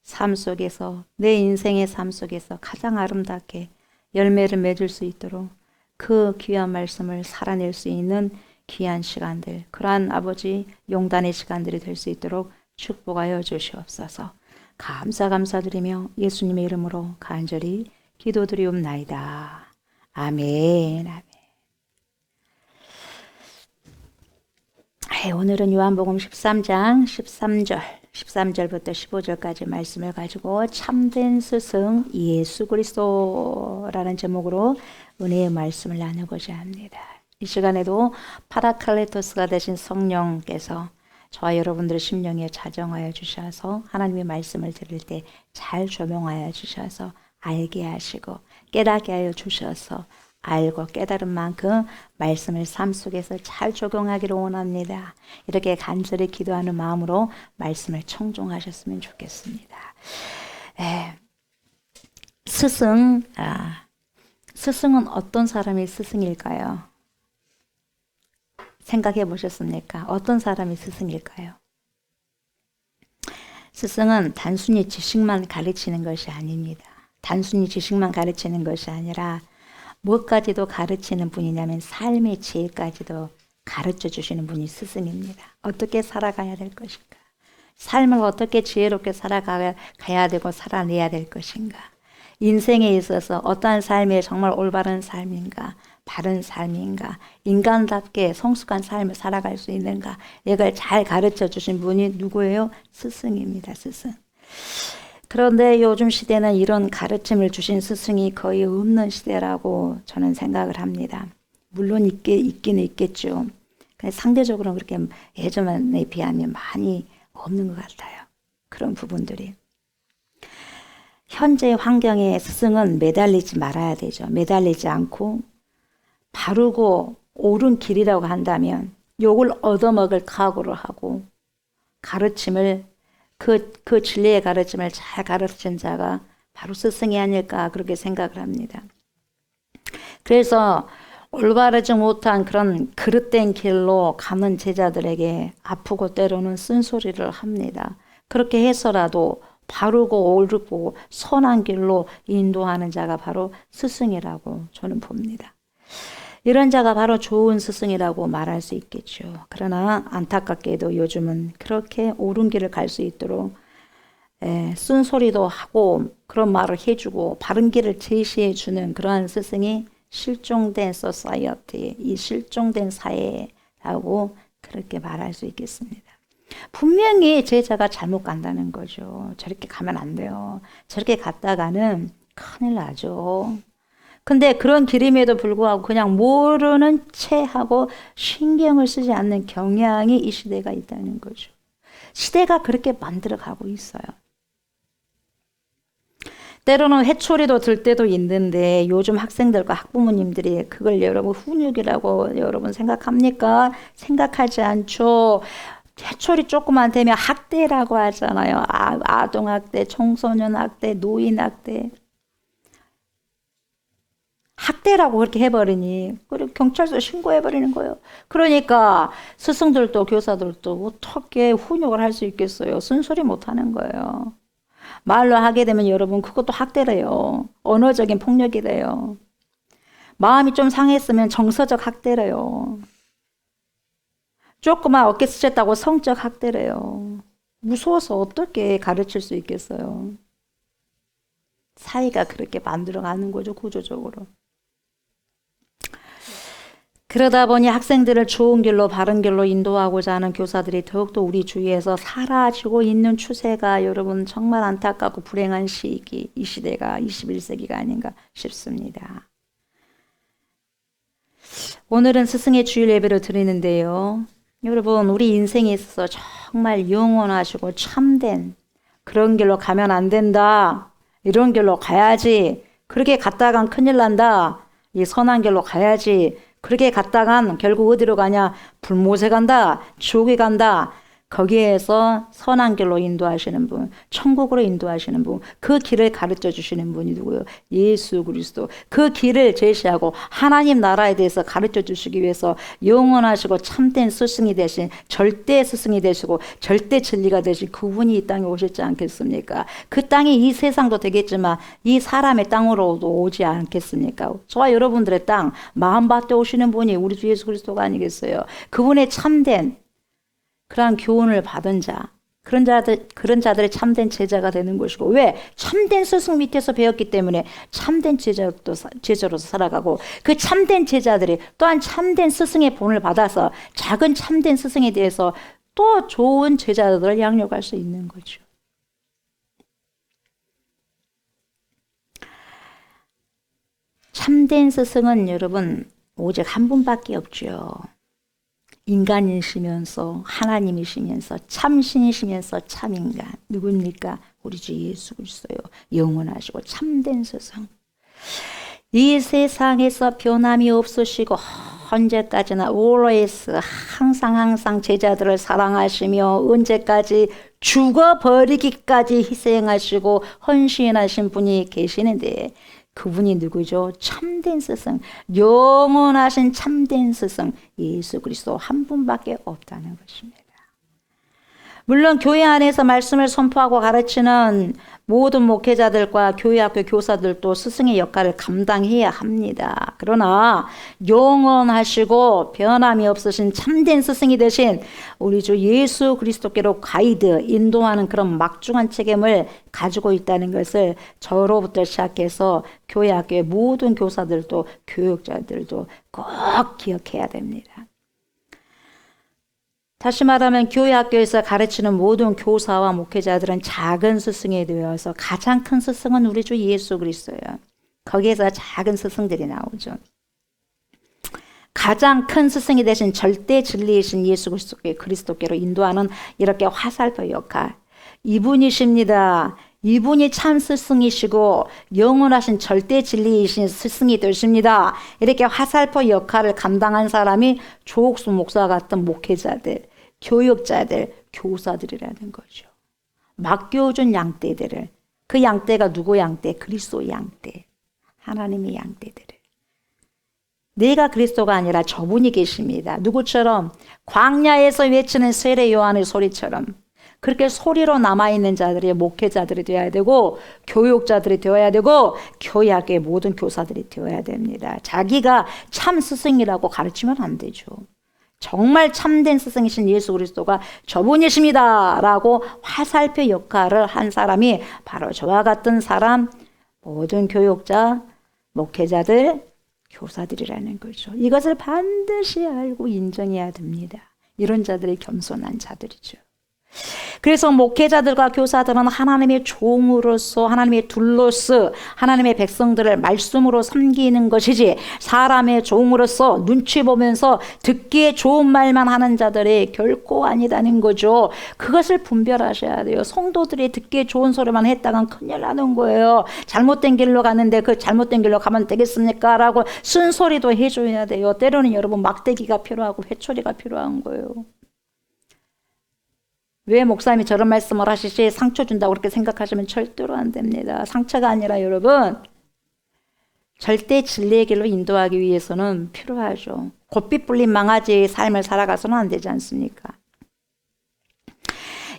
삶 속에서 내 인생의 삶 속에서 가장 아름답게 열매를 맺을 수 있도록 그 귀한 말씀을 살아낼 수 있는 귀한 시간들, 그러한 아버지 용단의 시간들이 될 수 있도록 축복하여 주시옵소서. 감사드리며 예수님의 이름으로 간절히 기도드리옵나이다. 아멘. 아멘. 오늘은 요한복음 13장 13절부터 15절까지 말씀을 가지고 참된 스승 예수 그리스도라는 제목으로 은혜의 말씀을 나누고자 합니다. 이 시간에도 파라클레토스가 되신 성령께서 저와 여러분들의 심령에 자정하여 주셔서 하나님의 말씀을 들을 때 잘 조명하여 주셔서 알게 하시고 깨닫게 하여 주셔서 알고 깨달은 만큼 말씀을 삶 속에서 잘 적용하기를 원합니다. 이렇게 간절히 기도하는 마음으로 말씀을 청종하셨으면 좋겠습니다. 스승은 어떤 사람이 스승일까요? 생각해 보셨습니까? 어떤 사람이 스승일까요? 스승은 단순히 지식만 가르치는 것이 아닙니다. 단순히 지식만 가르치는 것이 아니라 무엇까지도 가르치는 분이냐면 삶의 지혜까지도 가르쳐 주시는 분이 스승입니다. 어떻게 살아가야 될 것인가? 삶을 어떻게 지혜롭게 살아가야 되고 살아내야 될 것인가? 인생에 있어서 어떠한 삶이 정말 올바른 삶인가? 바른 삶인가? 인간답게 성숙한 삶을 살아갈 수 있는가? 이걸 잘 가르쳐 주신 분이 누구예요? 스승입니다. 스승. 그런데 요즘 시대는 이런 가르침을 주신 스승이 거의 없는 시대라고 저는 생각을 합니다. 물론 있긴 있겠죠. 상대적으로 그렇게 예전에 비하면 많이 없는 것 같아요. 그런 부분들이. 현재 환경에 스승은 매달리지 말아야 되죠. 매달리지 않고 바르고 옳은 길이라고 한다면 욕을 얻어먹을 각오를 하고 가르침을 그 진리의 가르침을 잘 가르친 자가 바로 스승이 아닐까 그렇게 생각을 합니다. 그래서 올바르지 못한 그런 그릇된 길로 가는 제자들에게 아프고 때로는 쓴소리를 합니다. 그렇게 해서라도 바르고 옳고 선한 길로 인도하는 자가 바로 스승이라고 저는 봅니다. 이런 자가 바로 좋은 스승이라고 말할 수 있겠죠. 그러나 안타깝게도 요즘은 그렇게 옳은 길을 갈 수 있도록 쓴소리도 하고 그런 말을 해주고 바른 길을 제시해주는 그러한 스승이 실종된 소사이어티, 이 실종된 사회라고 그렇게 말할 수 있겠습니다. 분명히 제자가 잘못 간다는 거죠. 저렇게 가면 안 돼요. 저렇게 갔다가는 큰일 나죠. 근데 그런 길임에도 불구하고 그냥 모르는 채 하고 신경을 쓰지 않는 경향이 이 시대가 있다는 거죠. 시대가 그렇게 만들어 가고 있어요. 때로는 회초리도 들 때도 있는데 요즘 학생들과 학부모님들이 그걸 여러분 훈육이라고 여러분 생각합니까? 생각하지 않죠. 회초리 조금만 되면 학대라고 하잖아요. 아동학대, 청소년학대, 노인학대. 학대라고 그렇게 해버리니 그리고 경찰서 신고해버리는 거예요. 그러니까 스승들도 교사들도 어떻게 훈육을 할 수 있겠어요. 쓴소리 못하는 거예요. 말로 하게 되면 여러분 그것도 학대래요. 언어적인 폭력이래요. 마음이 좀 상했으면 정서적 학대래요. 조그만 어깨 스쳤다고 성적 학대래요. 무서워서 어떻게 가르칠 수 있겠어요? 사이가 그렇게 만들어가는 거죠, 구조적으로. 그러다 보니 학생들을 좋은 길로 바른 길로 인도하고자 하는 교사들이 더욱더 우리 주위에서 사라지고 있는 추세가 여러분 정말 안타깝고 불행한 시기, 이 시대가 21세기가 아닌가 싶습니다. 오늘은 스승의 주일 예배를 드리는데요. 여러분 우리 인생에 있어서 정말 영원하시고 참된 그런 길로 가면 안 된다. 이런 길로 가야지. 그렇게 갔다간 큰일 난다. 이 선한 길로 가야지. 그렇게 갔다간 결국 어디로 가냐? 불못에 간다. 지옥에 간다. 거기에서 선한 길로 인도하시는 분, 천국으로 인도하시는 분, 그 길을 가르쳐 주시는 분이 누구요? 예수 그리스도. 그 길을 제시하고 하나님 나라에 대해서 가르쳐 주시기 위해서 영원하시고 참된 스승이 되신 절대 스승이 되시고 절대 진리가 되신 그분이 이 땅에 오셨지 않겠습니까? 그 땅이 이 세상도 되겠지만 이 사람의 땅으로도 오지 않겠습니까? 저와 여러분들의 땅 마음밭에 오시는 분이 우리 주 예수 그리스도가 아니겠어요? 그분의 참된 그러한 교훈을 받은 자, 그런 자들의 참된 제자가 되는 것이고, 왜? 참된 스승 밑에서 배웠기 때문에 참된 제자로서 살아가고, 그 참된 제자들이 또한 참된 스승의 본을 받아서 작은 참된 스승에 대해서 또 좋은 제자들을 양육할 수 있는 거죠. 참된 스승은 여러분 오직 한 분밖에 없죠. 인간이시면서 하나님이시면서 참신이시면서 참인간. 누굽니까? 우리 주 예수 그리스도요. 영원하시고 참된 스승. 이 세상에서 변함이 없으시고 언제까지나 always 항상 제자들을 사랑하시며 언제까지 죽어버리기까지 희생하시고 헌신하신 분이 계시는데 그분이 누구죠? 참된 스승, 영원하신 참된 스승 예수 그리스도 한 분밖에 없다는 것입니다. 물론 교회 안에서 말씀을 선포하고 가르치는 모든 목회자들과 교회학교 교사들도 스승의 역할을 감당해야 합니다. 그러나 영원하시고 변함이 없으신 참된 스승이 되신 우리 주 예수 그리스도께로 가이드, 인도하는 그런 막중한 책임을 가지고 있다는 것을 저로부터 시작해서 교회학교의 모든 교사들도 교육자들도 꼭 기억해야 됩니다. 다시 말하면 교회 학교에서 가르치는 모든 교사와 목회자들은 작은 스승이 되어서 가장 큰 스승은 우리 주 예수 그리스도예요. 거기에서 작은 스승들이 나오죠. 가장 큰 스승이 되신 절대 진리이신 예수 그리스도께로 인도하는 이렇게 화살표 역할. 이분이십니다. 이분이 참 스승이시고 영원하신 절대 진리이신 스승이 되십니다. 이렇게 화살표 역할을 감당한 사람이 조옥수 목사 같은 목회자들, 교육자들, 교사들이라는 거죠. 맡겨준 양떼들을, 그 양떼가 누구 양떼? 그리스도 양떼, 하나님의 양떼들을. 내가 그리스도가 아니라 저분이 계십니다. 누구처럼? 광야에서 외치는 세례 요한의 소리처럼 그렇게 소리로 남아있는 자들이 목회자들이 되어야 되고 교육자들이 되어야 되고 교회학교의 모든 교사들이 되어야 됩니다. 자기가 참 스승이라고 가르치면 안 되죠. 정말 참된 스승이신 예수 그리스도가 저분이십니다 라고 화살표 역할을 한 사람이 바로 저와 같은 사람, 모든 교육자, 목회자들, 교사들이라는 거죠. 이것을 반드시 알고 인정해야 됩니다. 이런 자들이 겸손한 자들이죠. 그래서 목회자들과 교사들은 하나님의 종으로서 하나님의 둘로서 하나님의 백성들을 말씀으로 섬기는 것이지 사람의 종으로서 눈치 보면서 듣기에 좋은 말만 하는 자들이 결코 아니다는 거죠. 그것을 분별하셔야 돼요. 성도들이 듣기에 좋은 소리만 했다간 큰일 나는 거예요. 잘못된 길로 가는데 그 잘못된 길로 가면 되겠습니까? 라고 쓴소리도 해줘야 돼요. 때로는 여러분 막대기가 필요하고 회초리가 필요한 거예요. 왜 목사님이 저런 말씀을 하시지 상처 준다고 그렇게 생각하시면 절대로 안 됩니다. 상처가 아니라 여러분 절대 진리의 길로 인도하기 위해서는 필요하죠. 곱빛 불린 망아지의 삶을 살아가서는 안 되지 않습니까?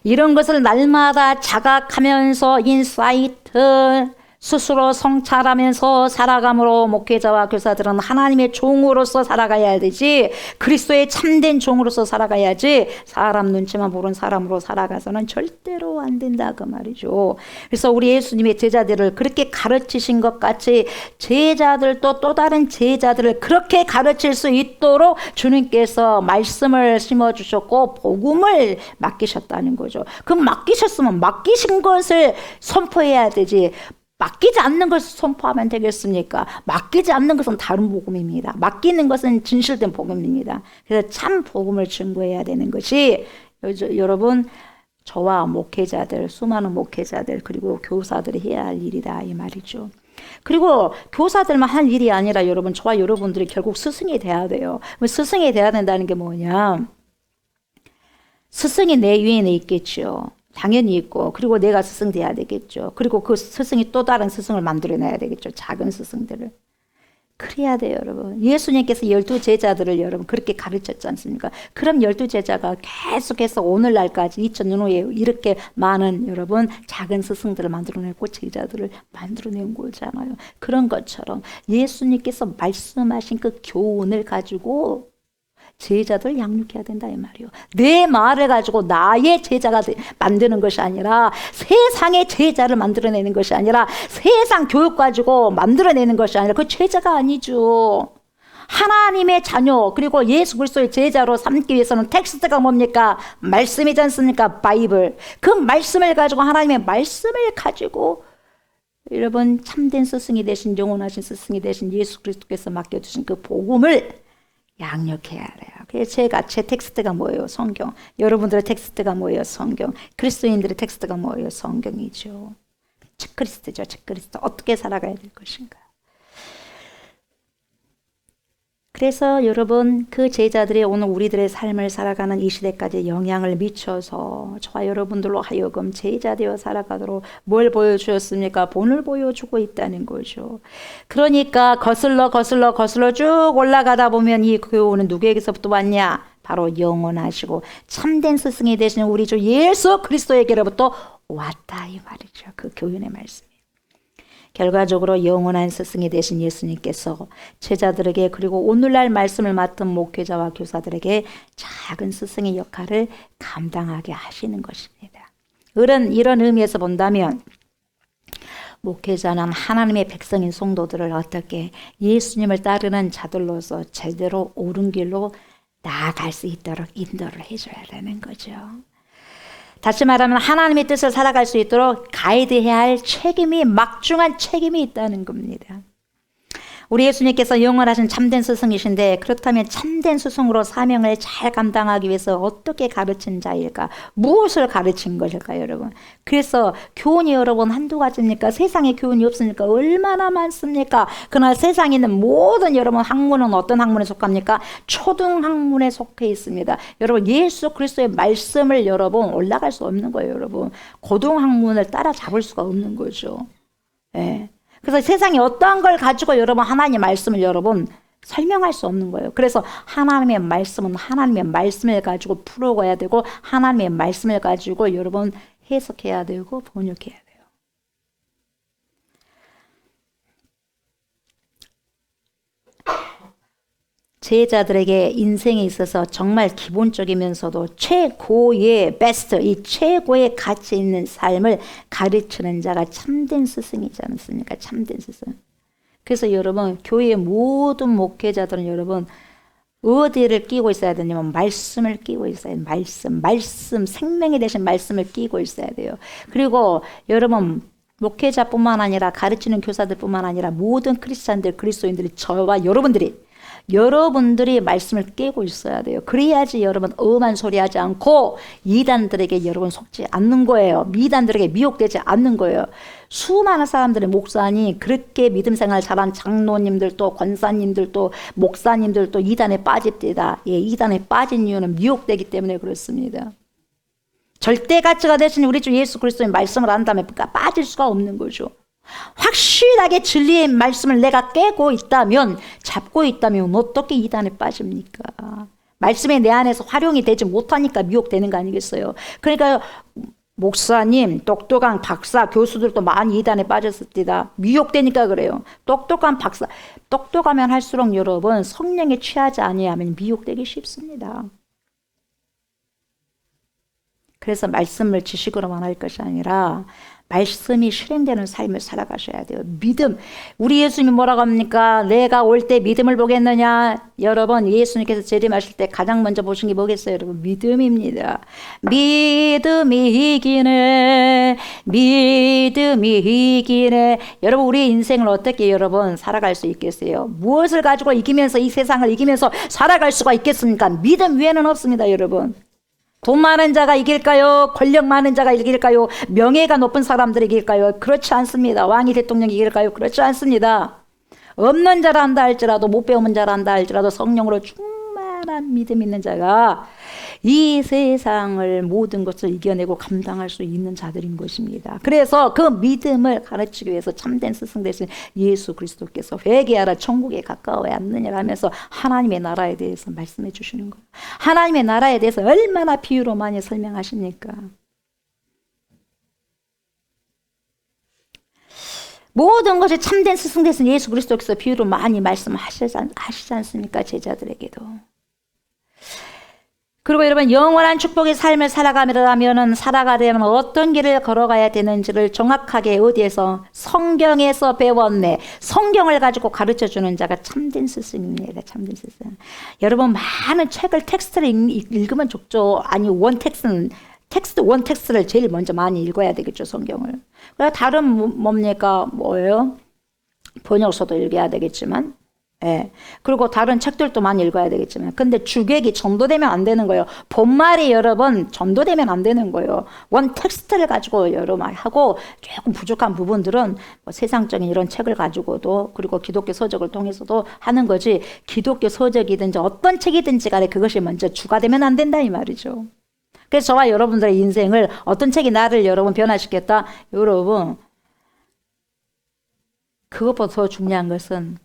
이런 것을 날마다 자각하면서 인사이트, 스스로 성찰하면서 살아감으로 목회자와 교사들은 하나님의 종으로서 살아가야 되지, 그리스도의 참된 종으로서 살아가야지, 사람 눈치만 보는 사람으로 살아가서는 절대로 안 된다 그 말이죠. 그래서 우리 예수님의 제자들을 그렇게 가르치신 것 같이 제자들도 또 다른 제자들을 그렇게 가르칠 수 있도록 주님께서 말씀을 심어주셨고 복음을 맡기셨다는 거죠. 그럼 맡기셨으면 맡기신 것을 선포해야 되지, 맡기지 않는 것을 선포하면 되겠습니까? 맡기지 않는 것은 다른 복음입니다. 맡기는 것은 진실된 복음입니다. 그래서 참 복음을 증거해야 되는 것이 여러분 저와 목회자들, 수많은 목회자들 그리고 교사들이 해야 할 일이다 이 말이죠. 그리고 교사들만 할 일이 아니라 여러분 저와 여러분들이 결국 스승이 돼야 돼요. 스승이 돼야 된다는 게 뭐냐? 스승이 내 위에 있겠죠. 당연히 있고, 그리고 내가 스승 돼야 되겠죠. 그리고 그 스승이 또 다른 스승을 만들어내야 되겠죠. 작은 스승들을. 그래야 돼요, 여러분. 예수님께서 12제자들을 여러분 그렇게 가르쳤지 않습니까? 그럼 12제자가 계속해서 오늘날까지 2000년 후에 이렇게 많은 여러분 작은 스승들을 만들어내고 제자들을 만들어낸 거잖아요. 그런 것처럼 예수님께서 말씀하신 그 교훈을 가지고 제자들 양육해야 된다 이 말이요. 내 말을 가지고 나의 제자가 만드는 것이 아니라, 세상의 제자를 만들어내는 것이 아니라, 세상 교육 가지고 만들어내는 것이 아니라 그 제자가 아니죠. 하나님의 자녀 그리고 예수 그리스도의 제자로 삼기 위해서는 텍스트가 뭡니까? 말씀이지 않습니까? 바이블. 그 말씀을 가지고, 하나님의 말씀을 가지고 여러분 참된 스승이 되신, 영원하신 스승이 되신 예수 그리스도께서 맡겨주신 그 복음을 양육해야 돼요. 그래서 제 텍스트가 뭐예요? 성경. 여러분들의 텍스트가 뭐예요? 성경. 그리스도인들의 텍스트가 뭐예요? 성경이죠. 체크리스트죠. 체크리스트. 어떻게 살아가야 될 것인가. 그래서 여러분 그 제자들이 오늘 우리들의 삶을 살아가는 이 시대까지 영향을 미쳐서 저와 여러분들로 하여금 제자 되어 살아가도록 뭘 보여주었습니까? 본을 보여주고 있다는 거죠. 그러니까 거슬러 쭉 올라가다 보면 이 교훈은 누구에게서부터 왔냐? 바로 영원하시고 참된 스승이 되시는 우리 주 예수 그리스도에게로부터 왔다 이 말이죠. 그 교훈의 말씀이. 결과적으로 영원한 스승이 되신 예수님께서 제자들에게, 그리고 오늘날 말씀을 맡은 목회자와 교사들에게 작은 스승의 역할을 감당하게 하시는 것입니다. 이런 의미에서 본다면 목회자는 하나님의 백성인 성도들을 어떻게 예수님을 따르는 자들로서 제대로 옳은 길로 나아갈 수 있도록 인도를 해줘야 되는 거죠. 다시 말하면 하나님의 뜻을 살아갈 수 있도록 가이드해야 할 책임이, 막중한 책임이 있다는 겁니다. 우리 예수님께서 영원하신 참된 스승이신데, 그렇다면 참된 스승으로 사명을 잘 감당하기 위해서 어떻게 가르친 자일까? 무엇을 가르친 것일까 여러분? 그래서 교훈이 여러분 한두 가지입니까? 세상에 교훈이 없으니까 얼마나 많습니까? 그러나 세상에 있는 모든 여러분 학문은 어떤 학문에 속합니까? 초등학문에 속해 있습니다. 여러분 예수 그리스도의 말씀을 여러분 올라갈 수 없는 거예요. 여러분 고등학문을 따라잡을 수가 없는 거죠. 예. 그래서 세상에 어떠한 걸 가지고 여러분 하나님의 말씀을 여러분 설명할 수 없는 거예요. 그래서 하나님의 말씀은 하나님의 말씀을 가지고 풀어가야 되고, 하나님의 말씀을 가지고 여러분 해석해야 되고 번역해야 돼요. 제자들에게 인생에 있어서 정말 기본적이면서도 최고의 베스트, 이 최고의 가치 있는 삶을 가르치는 자가 참된 스승이지 않습니까? 참된 스승. 그래서 여러분 교회의 모든 목회자들은 여러분 어디를 끼고 있어야 되냐면 말씀을 끼고 있어야 돼요. 말씀, 생명이 되신 말씀을 끼고 있어야 돼요. 그리고 여러분 목회자뿐만 아니라 가르치는 교사들뿐만 아니라 모든 크리스찬들, 그리스도인들이, 저와 여러분들이 말씀을 깨고 있어야 돼요. 그래야지 여러분 엄한 소리 하지 않고 이단들에게 여러분 속지 않는 거예요. 미단들에게 미혹되지 않는 거예요. 수많은 사람들의 목사니 그렇게 믿음 생활 잘한 장로님들도, 권사님들도, 목사님들도 이단에 빠집니다. 예, 이단에 빠진 이유는 미혹되기 때문에 그렇습니다. 절대 가치가 되신 우리 주 예수 그리스도의 말씀을 안다면 빠질 수가 없는 거죠. 확실하게 진리의 말씀을 내가 깨고 있다면, 잡고 있다면 어떻게 이단에 빠집니까? 말씀이 내 안에서 활용이 되지 못하니까 미혹되는 거 아니겠어요? 그러니까 목사님, 똑똑한 박사, 교수들도 많이 이단에 빠졌습니다. 미혹되니까 그래요. 똑똑한 박사, 똑똑하면 할수록 여러분 성령에 취하지 아니하면 미혹되기 쉽습니다. 그래서 말씀을 지식으로만 할 것이 아니라 말씀이 실행되는 삶을 살아가셔야 돼요. 믿음. 우리 예수님이 뭐라고 합니까? 내가 올 때 믿음을 보겠느냐? 여러분, 예수님께서 재림하실 때 가장 먼저 보신 게 뭐겠어요? 여러분, 믿음입니다. 믿음이 이기네. 믿음이 이기네. 여러분, 우리 인생을 어떻게 여러분 살아갈 수 있겠어요? 무엇을 가지고 이기면서 이 세상을 이기면서 살아갈 수가 있겠습니까? 믿음 외에는 없습니다, 여러분. 돈 많은 자가 이길까요? 권력 많은 자가 이길까요? 명예가 높은 사람들이 이길까요? 그렇지 않습니다. 왕이 대통령이 이길까요? 그렇지 않습니다. 없는 자라 한다 할지라도, 못 배우는 자라 한다 할지라도 성령으로 충만한 믿음 있는 자가 이 세상을 모든 것을 이겨내고 감당할 수 있는 자들인 것입니다. 그래서 그 믿음을 가르치기 위해서 참된 스승 되신 예수 그리스도께서 회개하라 천국에 가까워야 않느냐 하면서 하나님의 나라에 대해서 말씀해 주시는 거예요. 하나님의 나라에 대해서 얼마나 비유로 많이 설명하십니까? 모든 것이 참된 스승 되신 예수 그리스도께서 비유로 많이 말씀하시지 않습니까? 제자들에게도. 그리고 여러분, 영원한 축복의 삶을 살아가려면 어떤 길을 걸어가야 되는지를 정확하게 어디에서? 성경에서 배웠네. 성경을 가지고 가르쳐주는 자가 참된 스승입니다. 참된 스승. 여러분, 많은 책을 텍스트를 읽으면 좋죠. 아니, 원 텍스트를 제일 먼저 많이 읽어야 되겠죠, 성경을. 그리고 다른 뭡니까? 뭐예요? 번역서도 읽어야 되겠지만, 예. 그리고 다른 책들도 많이 읽어야 되겠지만, 근데 주객이 전도되면 안 되는 거예요. 본말이 여러분 전도되면 안 되는 거예요. 원 텍스트를 가지고 여러 말 하고, 조금 부족한 부분들은 뭐 세상적인 이런 책을 가지고도, 그리고 기독교 서적을 통해서도 하는 거지, 기독교 서적이든지 어떤 책이든지 간에 그것이 먼저 주가 되면 안 된다 이 말이죠. 그래서 저와 여러분들의 인생을 어떤 책이 나를 여러분 변화시켰다? 여러분, 그것보다 더 중요한 것은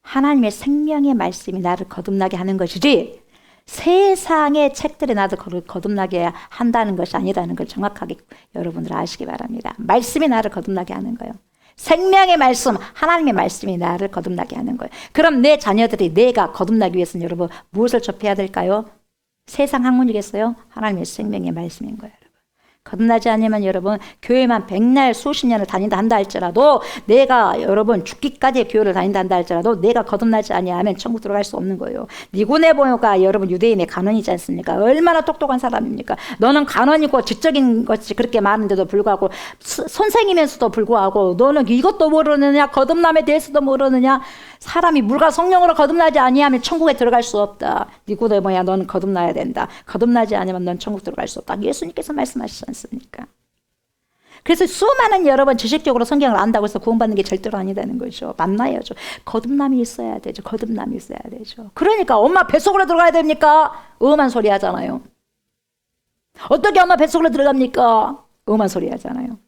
하나님의 생명의 말씀이 나를 거듭나게 하는 것이지, 세상의 책들이 나를 거듭나게 한다는 것이 아니라는 걸 정확하게 여러분들 아시기 바랍니다. 말씀이 나를 거듭나게 하는 거예요. 생명의 말씀, 하나님의 말씀이 나를 거듭나게 하는 거예요. 그럼 내 자녀들이 내가 거듭나기 위해서는 여러분 무엇을 접해야 될까요? 세상 학문이겠어요? 하나님의 생명의 말씀인 거예요. 거듭나지 않으면 여러분, 교회만 백날 수십 년을 다닌다 한다 할지라도, 내가 여러분 죽기까지 교회를 다닌다 한다 할지라도 내가 거듭나지 아니하면 천국 들어갈 수 없는 거예요. 니고데모가 여러분 유대인의 간원이지 않습니까? 얼마나 똑똑한 사람입니까? 너는 간원이고 지적인 것이 그렇게 많은데도 불구하고, 선생이면서도 불구하고 너는 이것도 모르느냐? 거듭남에 대해서도 모르느냐? 사람이 물과 성령으로 거듭나지 아니하면 천국에 들어갈 수 없다. 니고데모야, 너는 거듭나야 된다. 거듭나지 않으면 넌 천국 들어갈 수 없다. 예수님께서 말씀하시지 않습니까? 그래서 수많은 여러분 지식적으로 성경을 안다고 해서 구원받는 게 절대로 아니다는 거죠. 만나야죠. 거듭남이 있어야 되죠. 거듭남이 있어야 되죠. 그러니까 엄마 뱃속으로 들어가야 됩니까? 엄한 소리 하잖아요. 어떻게 엄마 뱃속으로 들어갑니까? 엄한 소리 하잖아요.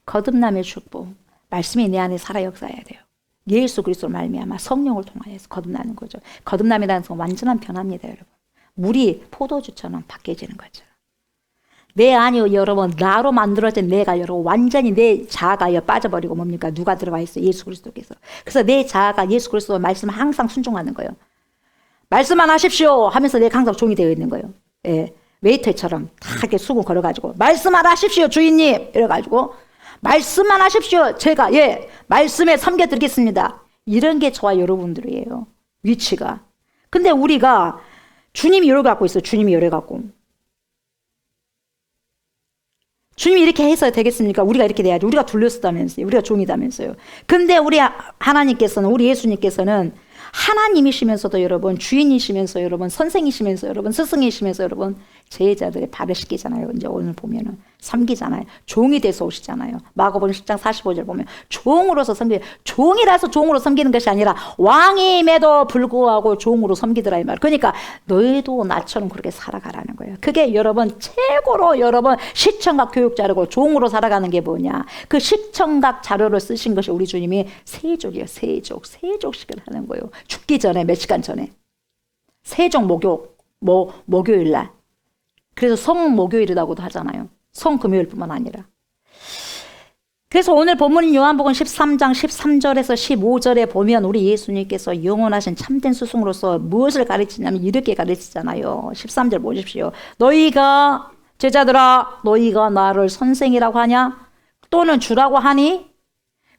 거듭남의 축복, 말씀이 내 안에 살아 역사해야 돼요. 예수 그리스도로 말미암아 성령을 통하여서 거듭나는 거죠. 거듭남이라는 것은 완전한 변화입니다, 여러분. 물이 포도주처럼 바뀌어지는 거죠. 내 안이 여러분 나로 만들어진 내가 여러분 완전히 내 자아가 빠져버리고 뭡니까? 누가 들어가 있어요? 예수 그리스도께서. 그래서 내 자아가 예수 그리스도 말씀 항상 순종하는 거예요. 말씀만 하십시오 하면서 내가 항상 종이 되어 있는 거예요. 예, 웨이터처럼 다 이렇게 수고 걸어가지고 말씀만 하십시오 주인님 이래가지고 말씀만 하십시오. 제가 말씀에 섬겨드리겠습니다. 이런 게 저와 여러분들이에요. 위치가. 근데 우리가 주님이 열어 갖고 있어요. 주님이 열어 갖고. 주님이 이렇게 해서 되겠습니까? 우리가 이렇게 돼야죠. 우리가 둘렸다면서요. 우리가 종이다면서요. 근데 우리 하나님께서는, 우리 예수님께서는 하나님이시면서도 여러분, 주인이시면서 여러분, 선생이시면서 여러분, 스승이시면서 여러분, 제자들의 발을 씻기잖아요. 이제 오늘 보면은 섬기잖아요. 종이 돼서 오시잖아요. 마가복음 10장 45절 보면 종으로서 섬기, 종이라서 종으로 섬기는 것이 아니라 왕임에도 불구하고 종으로 섬기더라 이 말. 그러니까 너희도 나처럼 그렇게 살아가라는 거예요. 그게 여러분 최고로 여러분 시청각 교육 자료고, 종으로 살아가는 게 뭐냐? 그 시청각 자료를 쓰신 것이 우리 주님이 세족이에요. 세족식을 하는 거예요. 죽기 전에 몇 시간 전에 세족 목욕. 목요일 날. 그래서 성목요일이라고도 하잖아요. 성금요일뿐만 아니라. 그래서 오늘 본문인 요한복음 13장 13절에서 15절에 보면 우리 예수님께서 영원하신 참된 스승으로서 무엇을 가르치냐면 이렇게 가르치잖아요. 13절 보십시오. 너희가 제자들아 너희가 나를 선생이라고 하냐? 또는 주라고 하니?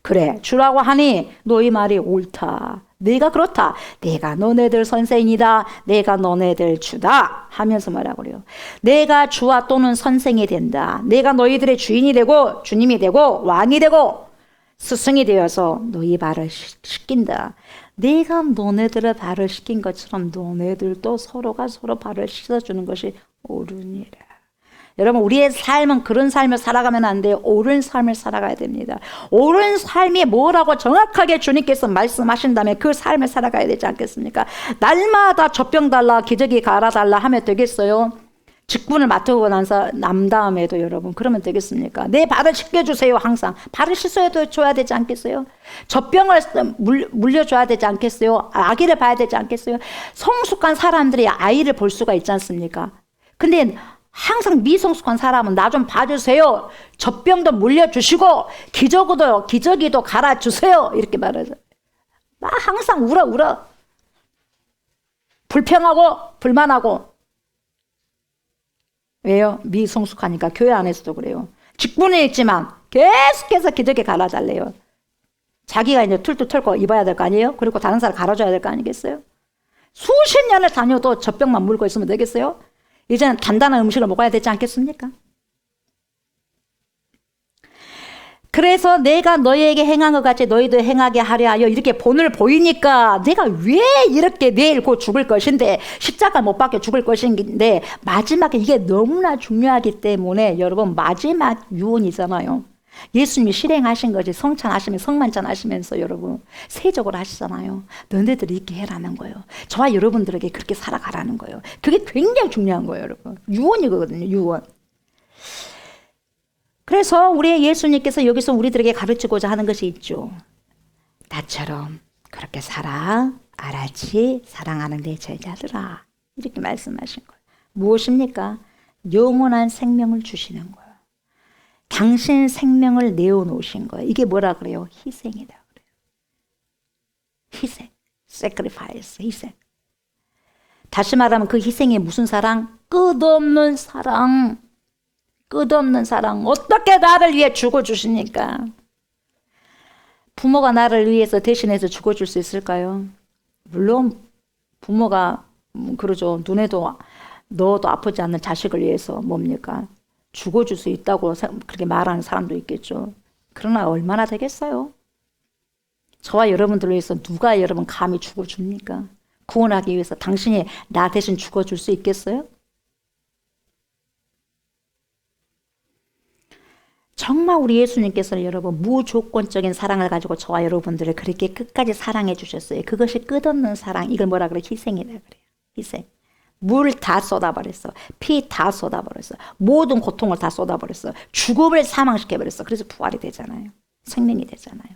그래 주라고 하니 너희 말이 옳다. 내가 그렇다. 내가 너네들 선생이다. 내가 너네들 주다. 하면서 뭐라고 그래요? 내가 주와 또는 선생이 된다. 내가 너희들의 주인이 되고 주님이 되고 왕이 되고 스승이 되어서 너희 발을 씻긴다. 내가 너네들의 발을 씻긴 것처럼 너네들도 서로가 서로 발을 씻어주는 것이 옳으니라. 여러분 우리의 삶은 그런 삶을 살아가면 안 돼요. 옳은 삶을 살아가야 됩니다. 옳은 삶이 뭐라고 정확하게 주님께서 말씀하신다면 그 삶을 살아가야 되지 않겠습니까? 날마다 젖병 달라 기저귀 갈아달라 하면 되겠어요? 직분을 맡고 난 다음에도 여러분 그러면 되겠습니까? 내 발을 씻겨주세요. 항상 발을 씻어줘야 되지 않겠어요? 젖병을 물려줘야 되지 않겠어요? 아기를 봐야 되지 않겠어요? 성숙한 사람들이 아이를 볼 수가 있지 않습니까? 근데 항상 미성숙한 사람은 나 좀 봐주세요. 젖병도 물려주시고 기저귀도 갈아주세요. 이렇게 말하죠. 나 항상 울어. 불평하고 불만하고. 왜요? 미성숙하니까. 교회 안에서도 그래요. 직분에 있지만 계속해서 기저귀 갈아달래요. 자기가 이제 툴툴 털고 입어야 될 거 아니에요? 그리고 다른 사람 갈아줘야 될 거 아니겠어요? 수십 년을 다녀도 젖병만 물고 있으면 되겠어요? 이제는 단단한 음식을 먹어야 되지 않겠습니까? 그래서 내가 너희에게 행한 것 같이 너희도 행하게 하려 하여 이렇게 본을 보이니까 내가 왜 이렇게 내일 곧 죽을 것인데 십자가 못 박혀 죽을 것인데 마지막에 이게 너무나 중요하기 때문에 여러분 마지막 유언이잖아요. 예수님이 실행하신 거지. 성만찬 하시면서 여러분 세적으로 하시잖아요. 너네들이 이렇게 해라는 거예요. 저와 여러분들에게 그렇게 살아가라는 거예요. 그게 굉장히 중요한 거예요, 여러분. 유언이거든요, 유언. 그래서 우리 예수님께서 여기서 우리들에게 가르치고자 하는 것이 있죠. 나처럼 그렇게 살아. 알았지? 사랑하는 내 제자들아. 이렇게 말씀하신 거예요. 무엇입니까? 영원한 생명을 주시는 거예요. 당신 생명을 내어놓으신 거예요. 이게 뭐라 그래요? 희생이다 그래요. 희생, sacrifice, 희생. 다시 말하면 그 희생이 무슨 사랑? 끝없는 사랑. 끝없는 사랑. 어떻게 나를 위해 죽어주십니까? 부모가 나를 위해서 대신해서 죽어줄 수 있을까요? 물론 부모가 그러죠. 눈에도 너도 아프지 않는 자식을 위해서 뭡니까? 죽어줄 수 있다고 그렇게 말하는 사람도 있겠죠. 그러나 얼마나 되겠어요? 저와 여러분들을 위해서 누가 여러분 감히 죽어줍니까? 구원하기 위해서 당신이 나 대신 죽어줄 수 있겠어요? 정말 우리 예수님께서는 여러분 무조건적인 사랑을 가지고 저와 여러분들을 그렇게 끝까지 사랑해 주셨어요. 그것이 끝없는 사랑. 이걸 뭐라 그래요? 희생이라 그래요. 희생. 물 다 쏟아버렸어. 피 다 쏟아버렸어. 모든 고통을 다 쏟아버렸어. 죽음을 사망시켜버렸어. 그래서 부활이 되잖아요. 생명이 되잖아요.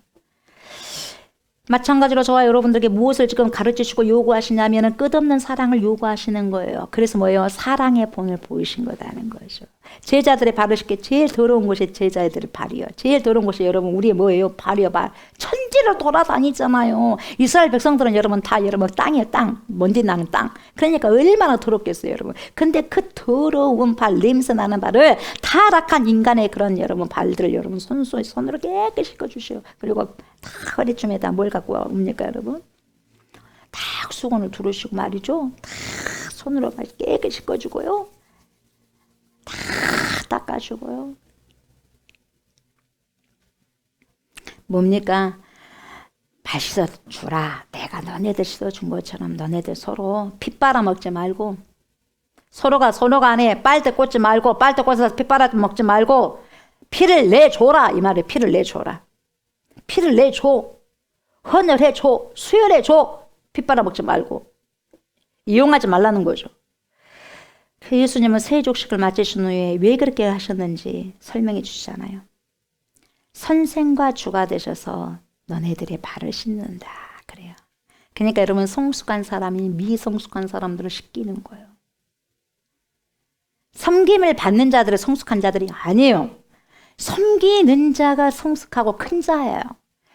마찬가지로 저와 여러분들에게 무엇을 지금 가르치시고 요구하시냐면 끝없는 사랑을 요구하시는 거예요. 그래서 뭐예요? 사랑의 본을 보이신 거다는 거죠. 제자들의 발을 씻게 제일 더러운 곳이 제자들의 발이요. 제일 더러운 곳이 여러분 우리의 뭐예요? 발이요, 발. 천지를 돌아다니잖아요. 이스라엘 백성들은 여러분 다 여러분 땅이에요, 땅. 먼지 나는 땅. 그러니까 얼마나 더럽겠어요, 여러분. 근데 그 더러운 발, 냄새 나는 발을 타락한 인간의 그런 여러분 발들을 여러분 손으로 깨끗이 씻어주시오. 그리고 다 허리춤에다 뭘 갖고 옵니까, 여러분? 딱 수건을 두르시고 말이죠. 다 손으로 깨끗이 씻어주고요. 다 닦아주고요. 뭡니까? 발 씻어주라. 내가 너네들 씻어준 것처럼 너네들 서로 피 빨아먹지 말고 서로가 안에 빨대 꽂지 말고 빨대 꽂아서 피 빨아먹지 말고 피를 내줘라. 이 말에 피를 내줘라. 피를 내줘. 헌혈해줘. 수혈해줘. 피 빨아먹지 말고. 이용하지 말라는 거죠. 예수님은 세족식을 마치신 후에 왜 그렇게 하셨는지 설명해 주시잖아요. 선생과 주가 되셔서 너네들의 발을 씻는다 그래요. 그러니까 여러분 성숙한 사람이 미성숙한 사람들을 씻기는 거예요. 섬김을 받는 자들은 성숙한 자들이 아니에요. 섬기는 자가 성숙하고 큰 자예요.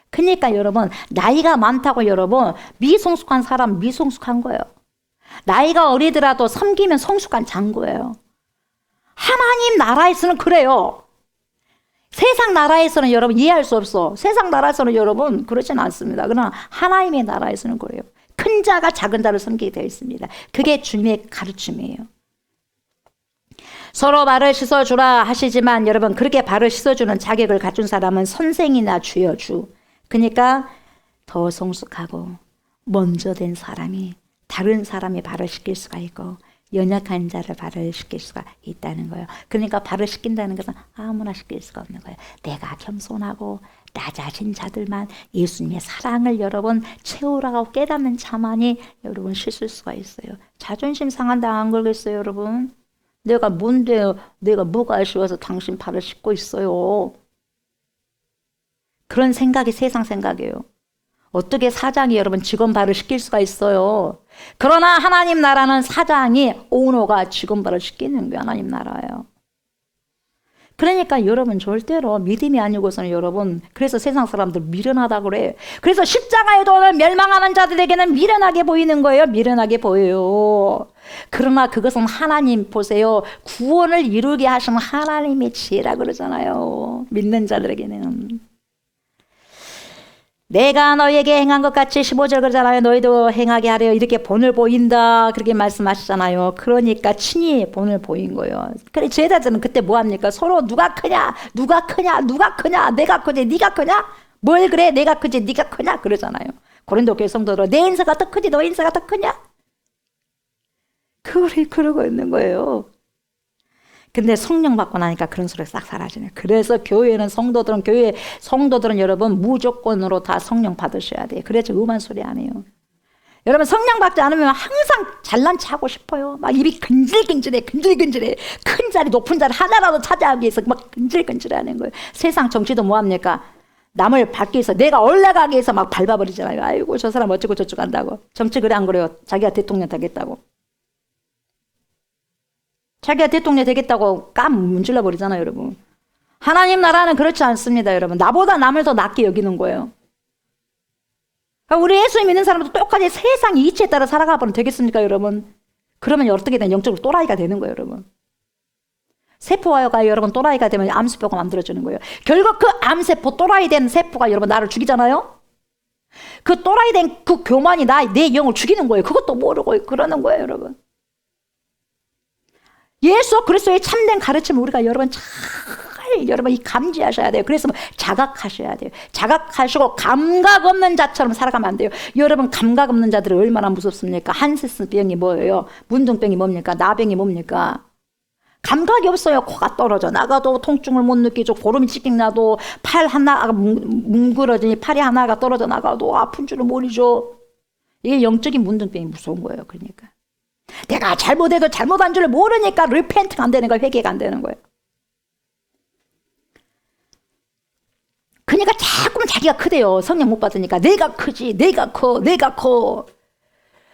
그러니까 여러분, 나이가 많다고 여러분 미성숙한 사람 미성숙한 거예요. 나이가 어리더라도 섬기면 성숙한 자인 거예요. 하나님 나라에서는 그래요. 세상 나라에서는 여러분 이해할 수 없어. 세상 나라에서는 여러분 그렇진 않습니다. 그러나 하나님의 나라에서는 그래요. 큰 자가 작은 자를 섬기게 되어 있습니다. 그게 주님의 가르침이에요. 서로 발을 씻어주라 하시지만 여러분, 그렇게 발을 씻어주는 자격을 갖춘 사람은 선생이나 주여 주. 그러니까 더 성숙하고 먼저 된 사람이 다른 사람의 발을 씻길 수가 있고 연약한 자를 발을 씻길 수가 있다는 거예요. 그러니까 발을 씻긴다는 것은 아무나 씻길 수가 없는 거예요. 내가 겸손하고 낮아진 자들만 예수님의 사랑을 여러분 채우라고 깨닫는 자만이 여러분 씻을 수가 있어요. 자존심 상한다 안 그러겠어요 여러분? 내가 뭔데요? 내가 뭐가 아쉬워서 당신 발을 씻고 있어요. 그런 생각이 세상 생각이에요. 어떻게 사장이 여러분 직원 발을 씻길 수가 있어요. 그러나 하나님 나라는 사장이 오너가 직원 발을 씻기는 게 하나님 나라예요. 그러니까 여러분 절대로 믿음이 아니고서는 여러분, 그래서 세상 사람들 미련하다 그래. 그래서 십자가의 도를 멸망하는 자들에게는 미련하게 보이는 거예요. 미련하게 보여요. 그러나 그것은 하나님 보세요. 구원을 이루게 하시는 하나님의 지혜라 그러잖아요. 믿는 자들에게는. 내가 너에게 행한 것 같이 15절 그러잖아요. 너희도 행하게 하려 이렇게 본을 보인다 그렇게 말씀하시잖아요. 그러니까 친히 본을 보인 거예요. 그래 제자들은 그때 뭐합니까? 서로 누가 크냐 누가 크냐 누가 크냐 내가 크지 네가 크냐 뭘 그래 내가 크지 네가 크냐 그러잖아요. 고린도 교회 성도들은 내 인사가 더 크지 너 인사가 더 크냐 그러고 있는 거예요. 근데 성령 받고 나니까 그런 소리가 싹 사라지네요. 그래서 교회 성도들은 여러분 무조건으로 다 성령 받으셔야 돼요. 그래야지 음한 소리 안 해요. 여러분 성령 받지 않으면 항상 잘난 체 하고 싶어요. 막 입이 근질근질해. 큰 자리 높은 자리 하나라도 차지하기 위해서 막 근질근질하는 거예요. 세상 정치도 뭐합니까? 남을 밟기 위해서 내가 올라가기 위해서 막 밟아버리잖아요. 아이고 저 사람 어쩌고 저쩌고 한다고. 정치 그래 안 그래요? 자기가 대통령 되겠다고. 자기가 대통령 되겠다고 문질러 버리잖아요 여러분. 하나님 나라는 그렇지 않습니다 여러분. 나보다 남을 더 낫게 여기는 거예요. 우리 예수님 믿는 사람도 똑같이 세상 이치에 따라 살아가 버리면 되겠습니까 여러분? 그러면 어떻게 된 영적으로 또라이가 되는 거예요 여러분. 세포가 여러분 또라이가 되면 암세포가 만들어지는 거예요. 결국 그 암세포 또라이 된 세포가 여러분 나를 죽이잖아요. 그 또라이 된 그 교만이 내 영을 죽이는 거예요. 그것도 모르고 그러는 거예요 여러분. 예수 그리스도의 참된 가르침을 우리가 여러분 잘 여러분 이 감지하셔야 돼요. 그래서 자각하셔야 돼요. 자각하시고 감각 없는 자처럼 살아가면 안 돼요. 여러분 감각 없는 자들이 얼마나 무섭습니까? 한세스병이 뭐예요? 문둥병이 뭡니까? 나병이 뭡니까? 감각이 없어요. 코가 떨어져 나가도 통증을 못 느끼죠. 고름이 찌익 나도 팔 하나가 뭉그러지니 팔이 하나가 떨어져 나가도 아픈 줄을 모르죠. 이게 영적인 문둥병이 무서운 거예요. 그러니까 내가 잘못해도 잘못한 줄 모르니까 리펜트가 안 되는 거예요. 회개가 안 되는 거예요. 그러니까 자꾸만 자기가 크대요. 성령 못 받으니까 내가 크지 내가 커.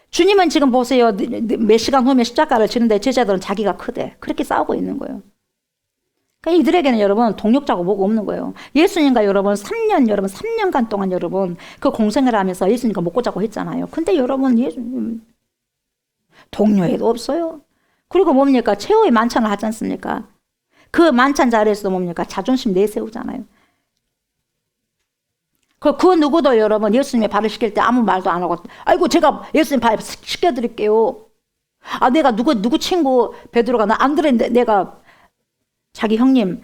주님은 지금 보세요. 몇 시간 후면 십자가를 지는데 제자들은 자기가 크대. 그렇게 싸우고 있는 거예요. 그러니까 이들에게는 여러분 동력자고 뭐가 없는 거예요. 예수님과 여러분 3년간 동안 여러분 그 공생을 하면서 예수님과 먹고 자고 했잖아요. 근데 여러분 예수님 동료애도 없어요. 그리고 뭡니까? 최후의 만찬을 하지 않습니까? 그 만찬 자리에서 뭡니까? 자존심 내세우잖아요. 그 누구도 여러분 예수님의 발을 씻길 때 아무 말도 안 하고 아이고 제가 예수님 발 씻겨드릴게요. 아 내가 누구 친구 베드로가 나 안드레인데 내가 자기 형님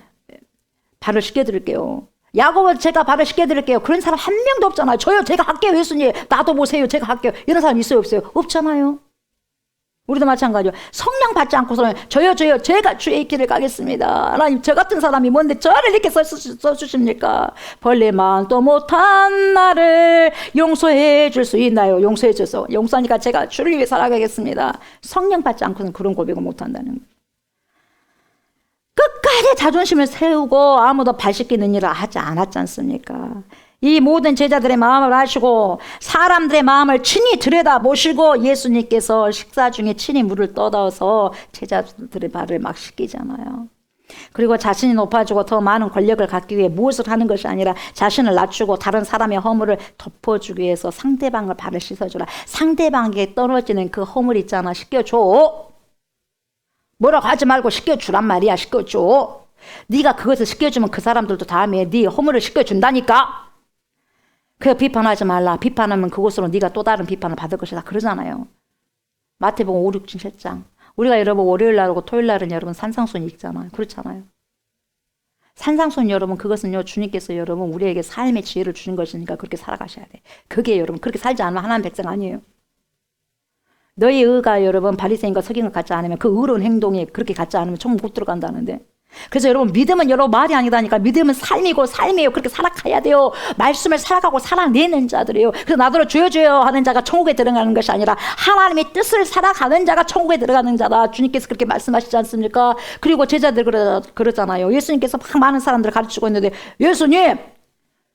발을 씻겨드릴게요. 야고보 제가 발을 씻겨드릴게요. 그런 사람 한 명도 없잖아요. 저요 제가 할게요 예수님. 나도 보세요 제가 할게요. 이런 사람 있어요 없어요? 없잖아요. 우리도 마찬가지요. 성령 받지 않고서는 저요 제가 주의 길을 가겠습니다. 하나님 저 같은 사람이 뭔데 저를 이렇게 써주십니까? 벌레만도 못한 나를 용서해 줄 수 있나요? 용서해 줘서 용서하니까 제가 주를 위해 살아가겠습니다. 성령 받지 않고서는 그런 고백을 못한다는 거예요. 끝까지 자존심을 세우고 아무도 발 씻기는 일을 하지 않았지 않습니까? 이 모든 제자들의 마음을 아시고 사람들의 마음을 친히 들여다보시고 예수님께서 식사 중에 친히 물을 떠다서 제자들의 발을 막 씻기잖아요. 그리고 자신이 높아지고 더 많은 권력을 갖기 위해 무엇을 하는 것이 아니라 자신을 낮추고 다른 사람의 허물을 덮어주기 위해서 상대방을 발을 씻어주라. 상대방에게 떨어지는 그 허물 있잖아. 씻겨줘. 뭐라고 하지 말고 씻겨주란 말이야. 씻겨줘. 네가 그것을 씻겨주면 그 사람들도 다음에 네 허물을 씻겨준다니까. 그래서 비판하지 말라. 비판하면 그곳으로 네가 또 다른 비판을 받을 것이다. 그러잖아요. 마태복음 5, 6, 7장. 우리가 여러분 월요일 날하고 토요일 날은 여러분 산상순 읽잖아요. 그렇잖아요. 산상순 여러분 그것은요 주님께서 여러분 우리에게 삶의 지혜를 주신 것이니까 그렇게 살아가셔야 돼. 그게 여러분 그렇게 살지 않으면 하나님 백성 아니에요. 너희 의가 여러분 바리새인과 서기관 같지 않으면 그 의로운 행동이 그렇게 같지 않으면 천국 못 들어간다는데. 그래서 여러분 믿음은 여러분 말이 아니다니까. 믿음은 삶이고 삶이에요. 그렇게 살아가야 돼요. 말씀을 살아가고 살아내는 자들이에요. 그래서 나더러 주여 주여 하는 자가 천국에 들어가는 것이 아니라 하나님의 뜻을 살아가는 자가 천국에 들어가는 자다. 주님께서 그렇게 말씀하시지 않습니까? 그리고 제자들 그러잖아요. 예수님께서 막 많은 사람들을 가르치고 있는데 예수님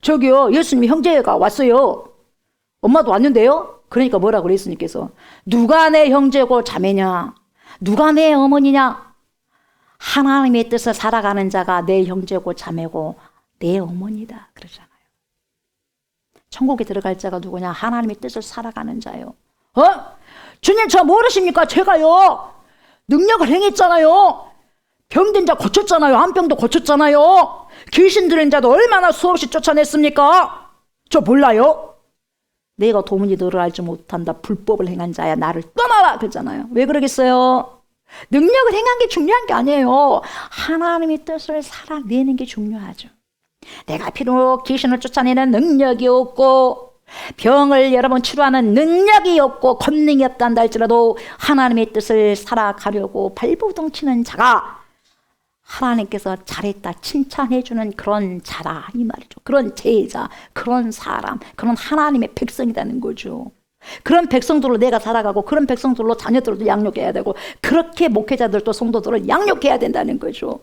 저기요 예수님이 형제가 왔어요. 엄마도 왔는데요. 그러니까 뭐라고 그래 예수님께서 누가 내 형제고 자매냐 누가 내 어머니냐. 하나님의 뜻을 살아가는 자가 내 형제고 자매고 내 어머니다 그러잖아요. 천국에 들어갈 자가 누구냐? 하나님의 뜻을 살아가는 자요. 주님 저 모르십니까? 제가요 능력을 행했잖아요. 병든 자 고쳤잖아요. 암병도 고쳤잖아요. 귀신 들린 자도 얼마나 수없이 쫓아냈습니까? 저 몰라요? 내가 도무지 너를 알지 못한다. 불법을 행한 자야 나를 떠나라 그러잖아요. 왜 그러겠어요? 능력을 행한 게 중요한 게 아니에요. 하나님의 뜻을 살아내는 게 중요하죠. 내가 비록 귀신을 쫓아내는 능력이 없고 병을 여러분 치료하는 능력이 없고 권능이 없단다 할지라도 하나님의 뜻을 살아가려고 발버둥치는 자가 하나님께서 잘했다 칭찬해주는 그런 자다 이 말이죠. 그런 제자, 그런 사람, 그런 하나님의 백성이라는 거죠. 그런 백성들로 내가 살아가고 그런 백성들로 자녀들도 양육해야 되고 그렇게 목회자들도 성도들을 양육해야 된다는 거죠.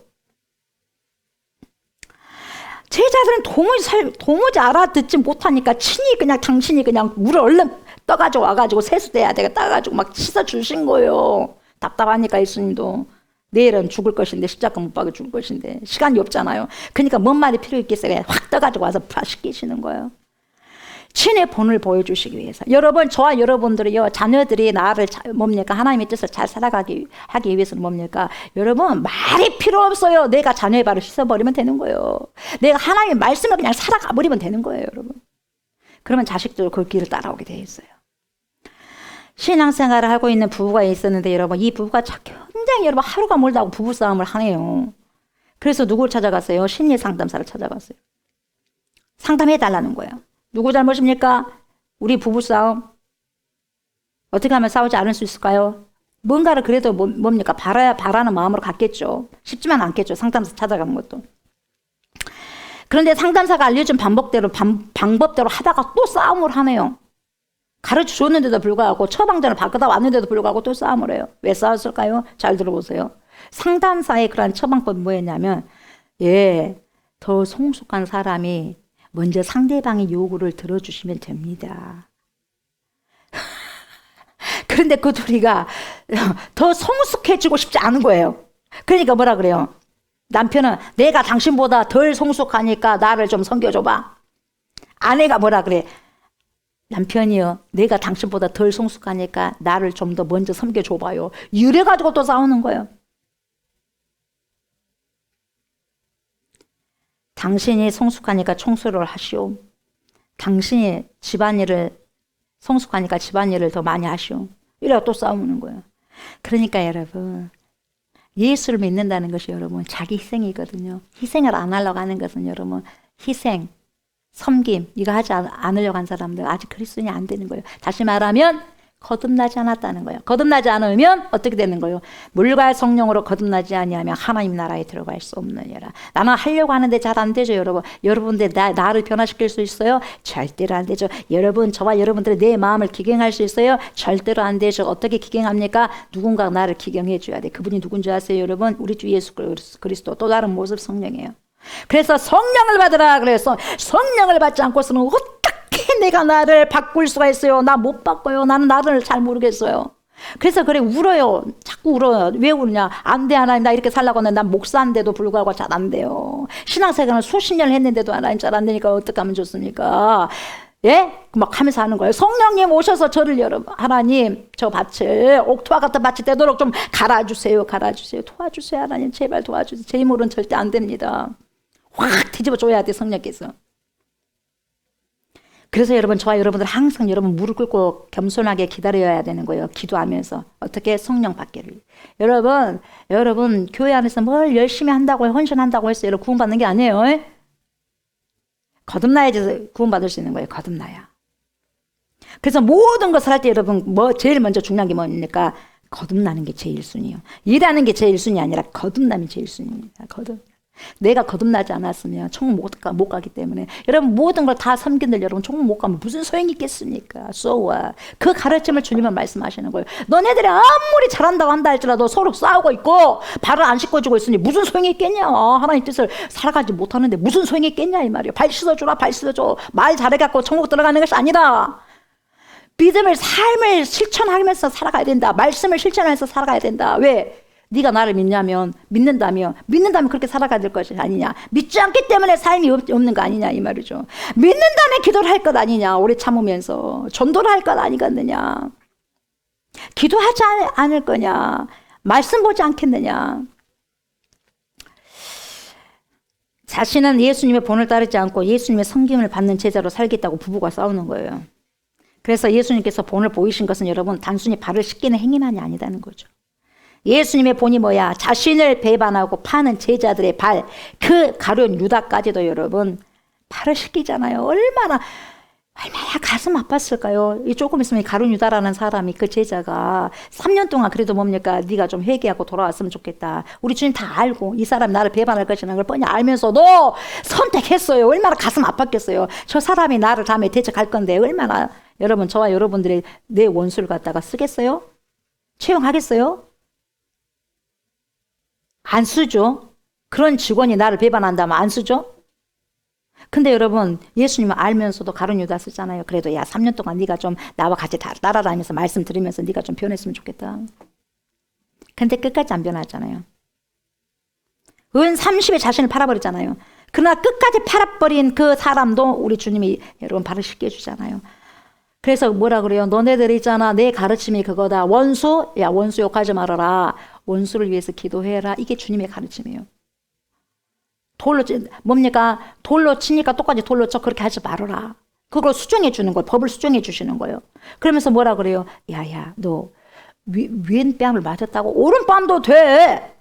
제자들은 도무지 알아듣지 못하니까 친히 그냥 당신이 그냥 물을 얼른 떠가지고 와가지고 세수돼야 되게 따가지고 막 씻어주신 거예요. 답답하니까 예수님도 내일은 죽을 것인데 십자가 못 박아 죽을 것인데 시간이 없잖아요. 그러니까 뭔 말이 필요 있겠어요. 그냥 확 떠가지고 와서 씻기시는 거예요. 친의 본을 보여주시기 위해서. 여러분 저와 여러분들이요 자녀들이 나를 뭡니까 하나님의 뜻을 잘 살아가기 하기 위해서는 뭡니까 여러분 말이 필요 없어요. 내가 자녀의 발을 씻어버리면 되는 거예요. 내가 하나님의 말씀을 그냥 살아가 버리면 되는 거예요 여러분. 그러면 자식들도 그 길을 따라오게 돼 있어요. 신앙생활을 하고 있는 부부가 있었는데 여러분 이 부부가 굉장히 여러분 하루가 멀다고 부부싸움을 하네요. 그래서 누구를 찾아갔어요? 심리 상담사를 찾아갔어요. 상담해달라는 거예요. 누구 잘못입니까? 우리 부부싸움. 어떻게 하면 싸우지 않을 수 있을까요? 뭔가를 그래도 뭡니까? 바라는 마음으로 갔겠죠. 쉽지만 않겠죠. 상담사 찾아가는 것도. 그런데 상담사가 알려준 방법대로 하다가 또 싸움을 하네요. 가르쳐 줬는데도 불구하고 처방전을 바꾸다 왔는데도 불구하고 또 싸움을 해요. 왜 싸웠을까요? 잘 들어보세요. 상담사의 그런 처방법이 뭐였냐면 더 성숙한 사람이 먼저 상대방의 요구를 들어주시면 됩니다. 그런데 그 둘이가 더 성숙해지고 싶지 않은 거예요. 그러니까 뭐라 그래요? 남편은 내가 당신보다 덜 성숙하니까 나를 좀 섬겨줘봐. 아내가 뭐라 그래? 남편이요 내가 당신보다 덜 성숙하니까 나를 좀 더 먼저 섬겨줘봐요. 이래가지고 또 싸우는 거예요. 당신이 성숙하니까 청소를 하시오. 당신이 집안일을 성숙하니까 집안일을 더 많이 하시오. 이래가 또 싸우는 거예요. 그러니까 여러분 예수를 믿는다는 것이 여러분 자기 희생이거든요. 희생을 안 하려고 하는 것은 여러분 희생, 섬김 이거 하지 않으려고 한 사람들 아직 그리스도인이 안 되는 거예요. 다시 말하면 거듭나지 않았다는 거예요. 거듭나지 않으면 어떻게 되는 거예요? 물과 성령으로 거듭나지 아니하면 하나님 나라에 들어갈 수 없느니라. 나는 하려고 하는데 잘 안 되죠 여러분. 여러분들 나를 변화시킬 수 있어요? 절대로 안 되죠. 여러분 저와 여러분들의 내 마음을 기경할 수 있어요? 절대로 안 되죠. 어떻게 기경합니까? 누군가 나를 기경해 줘야 돼. 그분이 누군지 아세요 여러분? 우리 주 예수 그리스도 또 다른 모습 성령이에요. 그래서 성령을 받으라 그래서 성령을 받지 않고서는 어떻게 내가 나를 바꿀 수가 있어요? 나 못 바꿔요. 나는 나를 잘 모르겠어요. 그래서 그래 울어요. 자꾸 울어요. 왜 우느냐? 안 돼, 하나님. 나 이렇게 살라고 하는데 난 목사인데도 불구하고 잘 안 돼요. 신앙생활을 수십 년 했는데도 하나님 잘 안 되니까 어떻게 하면 좋습니까? 예? 막 하면서 하는 거예요. 성령님 오셔서 저를 하나님 저 밭을 옥토와 같은 밭이 되도록 좀 갈아주세요. 갈아주세요. 도와주세요. 하나님 제발 도와주세요. 제 힘으로는 절대 안 됩니다. 확 뒤집어 줘야 돼 성령께서. 그래서 여러분 저와 여러분들 항상 여러분 무릎 꿇고 겸손하게 기다려야 되는 거예요. 기도하면서 어떻게 성령 받기를. 여러분 교회 안에서 뭘 열심히 한다고 헌신한다고 해서 여러분 구원받는 게 아니에요. 거듭나야지 구원받을 수 있는 거예요. 거듭나야. 그래서 모든 것을 할 때 여러분 제일 먼저 중요한 게 뭡니까? 거듭나는 게 제일 순위예요. 일하는 게 제일 순위 아니라 거듭남이 제일 순위입니다. 내가 거듭나지 않았으면 천국 못 가기 때문에 여러분 모든 걸 다 섬긴들 여러분 천국 못 가면 무슨 소용이 있겠습니까? So what? 그 가르침을 주님은 말씀하시는 거예요. 너네들이 아무리 잘한다고 한다 할지라도 서로 싸우고 있고 발을 안 씻어주고 있으니 무슨 소용이 있겠냐? 하나님 뜻을 살아가지 못하는데 무슨 소용이 있겠냐 이 말이에요. 발 씻어주라 발 씻어줘. 말 잘해갖고 천국 들어가는 것이 아니라 믿음을 삶을 실천하면서 살아가야 된다. 말씀을 실천하면서 살아가야 된다. 왜? 네가 나를 믿는다면 그렇게 살아가야 될 것이 아니냐. 믿지 않기 때문에 삶이 없는 거 아니냐 이 말이죠. 믿는다면 기도를 할 것 아니냐. 오래 참으면서 전도를 할 것 아니겠느냐. 기도하지 않을 거냐. 말씀 보지 않겠느냐. 자신은 예수님의 본을 따르지 않고 예수님의 섬김을 받는 제자로 살겠다고 부부가 싸우는 거예요. 그래서 예수님께서 본을 보이신 것은 여러분 단순히 발을 씻기는 행위만이 아니다는 거죠. 예수님의 본이 뭐야? 자신을 배반하고 파는 제자들의 발, 그 가룟 유다까지도 여러분 발을 씻기잖아요. 얼마나 가슴 아팠을까요? 이 조금 있으면 가룟 유다라는 사람이 그 제자가 3년 동안 그래도 뭡니까? 네가 좀 회개하고 돌아왔으면 좋겠다. 우리 주님 다 알고 이 사람이 나를 배반할 것이라는 걸 뻔히 알면서도 선택했어요. 얼마나 가슴 아팠겠어요. 저 사람이 나를 다음에 대적할 건데 얼마나 여러분 저와 여러분들이 내 원수를 갖다가 쓰겠어요? 채용하겠어요? 안 쓰죠. 그런 직원이 나를 배반한다면 안 쓰죠. 근데 여러분 예수님은 알면서도 가룟 유다 쓰잖아요. 그래도 야 3년 동안 네가 좀 나와 같이 따라다니면서 말씀 들으면서 네가 좀 변했으면 좋겠다. 근데 끝까지 안 변하잖아요. 은 30에 자신을 팔아버렸잖아요. 그러나 끝까지 팔아버린 그 사람도 우리 주님이 여러분 발을 씻게 해주잖아요. 그래서 뭐라 그래요? 너네들 있잖아. 내 가르침이 그거다. 원수? 야 원수 욕하지 말아라. 원수를 위해서 기도해라. 이게 주님의 가르침이에요. 뭡니까? 돌로 치니까 똑같이 돌로 쳐. 그렇게 하지 말아라. 그걸 수정해 주는 거예요. 법을 수정해 주시는 거예요. 그러면서 뭐라 그래요? 야야 너 왼뺨을 맞았다고 오른뺨도 돼.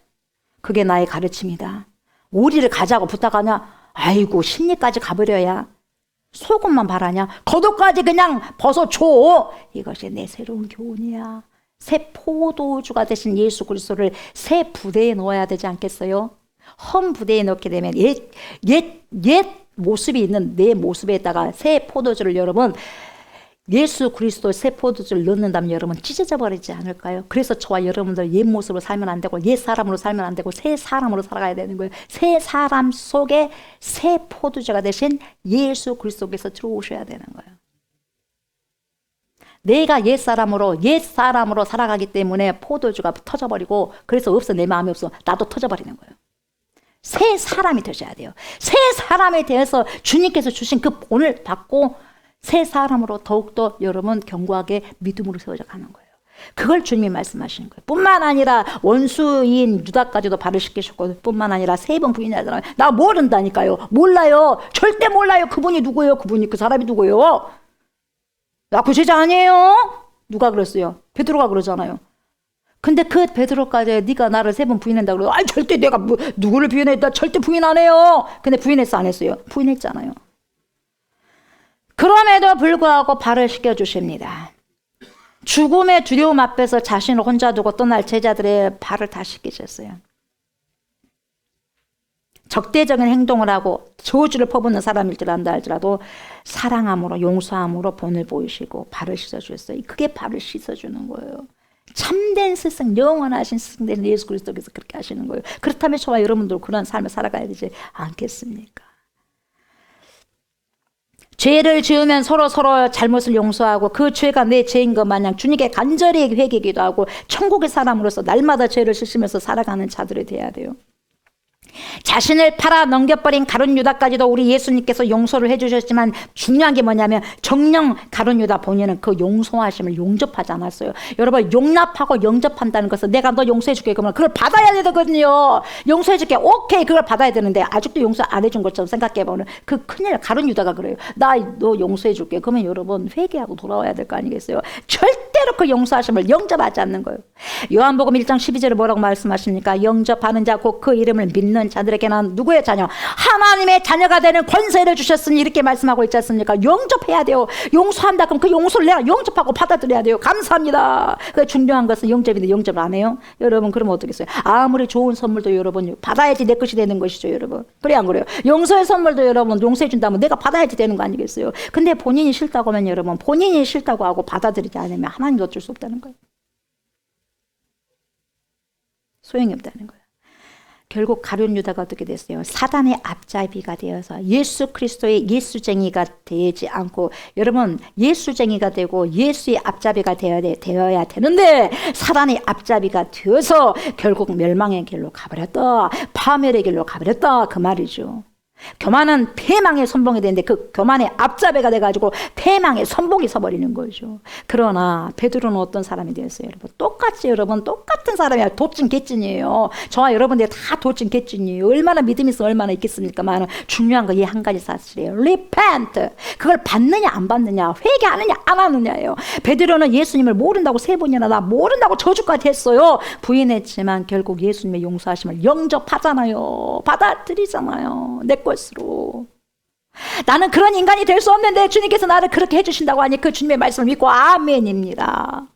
그게 나의 가르침이다. 오리를 가자고 부탁하냐? 아이고 심리까지 가버려야. 속옷만 바라냐? 겉옷까지 그냥 벗어줘. 이것이 내 새로운 교훈이야. 새 포도주가 되신 예수 그리스도를 새 부대에 넣어야 되지 않겠어요? 헌 부대에 넣게 되면 옛 모습이 있는 내 모습에다가 새 포도주를 여러분 예수 그리스도 새 포도주를 넣는다면 여러분 찢어져 버리지 않을까요? 그래서 저와 여러분들 옛 모습으로 살면 안 되고 옛 사람으로 살면 안 되고 새 사람으로 살아가야 되는 거예요. 새 사람 속에 새 포도주가 되신 예수 그리스도께서 들어오셔야 되는 거예요. 내가 옛 사람으로 살아가기 때문에 포도주가 터져버리고 그래서 없어 내 마음이 없어 나도 터져버리는 거예요. 새 사람이 되셔야 돼요. 새 사람에 대해서 주님께서 주신 그 본을 받고 새 사람으로 더욱더 여러분 견고하게 믿음으로 세워져 가는 거예요. 그걸 주님이 말씀하시는 거예요. 뿐만 아니라 원수인 유다까지도 발을 씻기셨고 뿐만 아니라 3번 부인하잖아요. 나 모른다니까요. 몰라요. 절대 몰라요. 그분이 누구예요? 그 사람이 누구예요? 나 그 제자 아니에요? 누가 그랬어요? 베드로가 그러잖아요. 근데 그 베드로까지 네가 나를 3번 부인한다 그러고 아니 절대 내가 누구를 부인했다 절대 부인 안 해요. 근데 부인했어 안 했어요? 부인했잖아요. 그럼에도 불구하고 발을 씻겨주십니다. 죽음의 두려움 앞에서 자신을 혼자 두고 떠날 제자들의 발을 다 씻기셨어요. 적대적인 행동을 하고 저주를 퍼붓는 사람일지란다 할지라도 사랑함으로 용서함으로 본을 보이시고 발을 씻어주셨어요. 그게 발을 씻어주는 거예요. 참된 스승, 영원하신 스승 된 예수 그리스도께서 그렇게 하시는 거예요. 그렇다면 저와 여러분도 그런 삶을 살아가야 되지 않겠습니까? 죄를 지으면 서로 잘못을 용서하고 그 죄가 내 죄인 것 마냥 주님께 간절히 회개기도 하고 천국의 사람으로서 날마다 죄를 씻으면서 살아가는 자들이 돼야 돼요. 자신을 팔아 넘겨버린 가룟 유다까지도 우리 예수님께서 용서를 해주셨지만 중요한 게 뭐냐면 정녕 가룟 유다 본인은 그 용서하심을 용접하지 않았어요. 여러분, 용납하고 영접한다는 것은 내가 너 용서해줄게 그러면 그걸 받아야 되거든요. 용서해줄게, 오케이, 그걸 받아야 되는데 아직도 용서 안 해준 것처럼 생각해보면 그 큰일. 가룟 유다가 그래요. 나 너 용서해줄게 그러면 여러분 회개하고 돌아와야 될 거 아니겠어요? 절대로 그 용서하심을 영접하지 않는 거예요. 요한복음 1장 12절에 뭐라고 말씀하십니까? 영접하는 자 곧 그 이름을 믿는 자들에게는 누구의 자녀? 하나님의 자녀가 되는 권세를 주셨으니 이렇게 말씀하고 있지 않습니까? 영접해야 돼요. 용서한다 그럼 그 용서를 내가 영접하고 받아들여야 돼요. 감사합니다. 그 중요한 것은 영접인데 영접을 안 해요? 여러분 그러면 어떻겠어요? 아무리 좋은 선물도 여러분 받아야지 내 것이 되는 것이죠. 여러분 그래 안 그래요? 용서의 선물도 여러분 용서해 준다면 내가 받아야지 되는 거 아니겠어요? 근데 본인이 싫다고 하면 여러분 본인이 싫다고 하고 받아들이지 않으면 하나님도 어쩔 수 없다는 거예요. 소용이 없다는 거예요. 결국 가룟 유다가 어떻게 됐어요? 사단의 앞잡이가 되어서 예수 그리스도의 예수쟁이가 되지 않고, 여러분 예수쟁이가 되고 예수의 앞잡이가 되어야 되는데 사단의 앞잡이가 되어서 결국 멸망의 길로 가버렸다, 파멸의 길로 가버렸다 그 말이죠. 교만은 패망의 선봉이 되는데 그 교만의 앞잡이가 돼가지고 패망의 선봉이 서버리는 거죠. 그러나 베드로는 어떤 사람이 되었어요? 여러분 똑같이, 여러분 똑같은 사람이야. 도찐 개찐이에요. 저와 여러분들 다 도찐 개찐이에요. 얼마나 믿음이 있어 얼마나 있겠습니까만 중요한 거 이 한 가지 사실이에요. repent. 그걸 받느냐 안 받느냐, 회개하느냐 안 하느냐예요. 베드로는 예수님을 모른다고 3번이나 나 모른다고 저주까지 했어요. 부인했지만 결국 예수님의 용서하심을 영접하잖아요. 받아들이잖아요. 내 것으로. 나는 그런 인간이 될 수 없는데 주님께서 나를 그렇게 해주신다고 하니 그 주님의 말씀을 믿고 아멘입니다.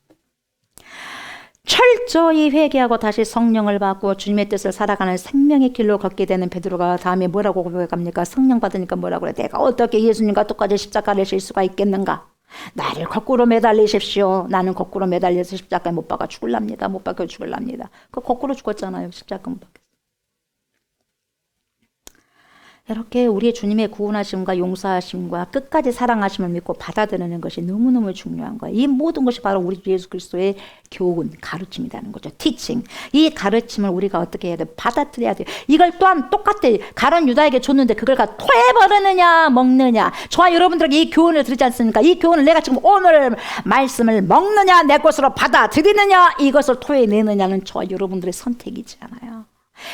철저히 회개하고 다시 성령을 받고 주님의 뜻을 살아가는 생명의 길로 걷게 되는 베드로가 다음에 뭐라고 고백합니까? 성령 받으니까 뭐라고 그래? 내가 어떻게 예수님과 똑같이 십자가를 질 수가 있겠는가? 나를 거꾸로 매달리십시오. 나는 거꾸로 매달려서 십자가에 못 박아 죽을랍니다. 못 박혀 죽을랍니다. 그 거꾸로 죽었잖아요. 십자가 못 박혀. 이렇게 우리의 주님의 구원하심과 용서하심과 끝까지 사랑하심을 믿고 받아들이는 것이 너무너무 중요한 거예요. 이 모든 것이 바로 우리 주 예수 그리스도의 교훈, 가르침이라는 거죠. 티칭. 이 가르침을 우리가 어떻게 해야 돼? 받아들여야 돼요. 이걸 또한 똑같아. 가룟 유다에게 줬는데 그걸 토해 버리느냐 먹느냐. 저와 여러분들에게 이 교훈을 드리지 않습니까? 이 교훈을 내가 지금 오늘 말씀을 먹느냐 내 것으로 받아들이느냐 이것을 토해내느냐는 저와 여러분들의 선택이지 않아요.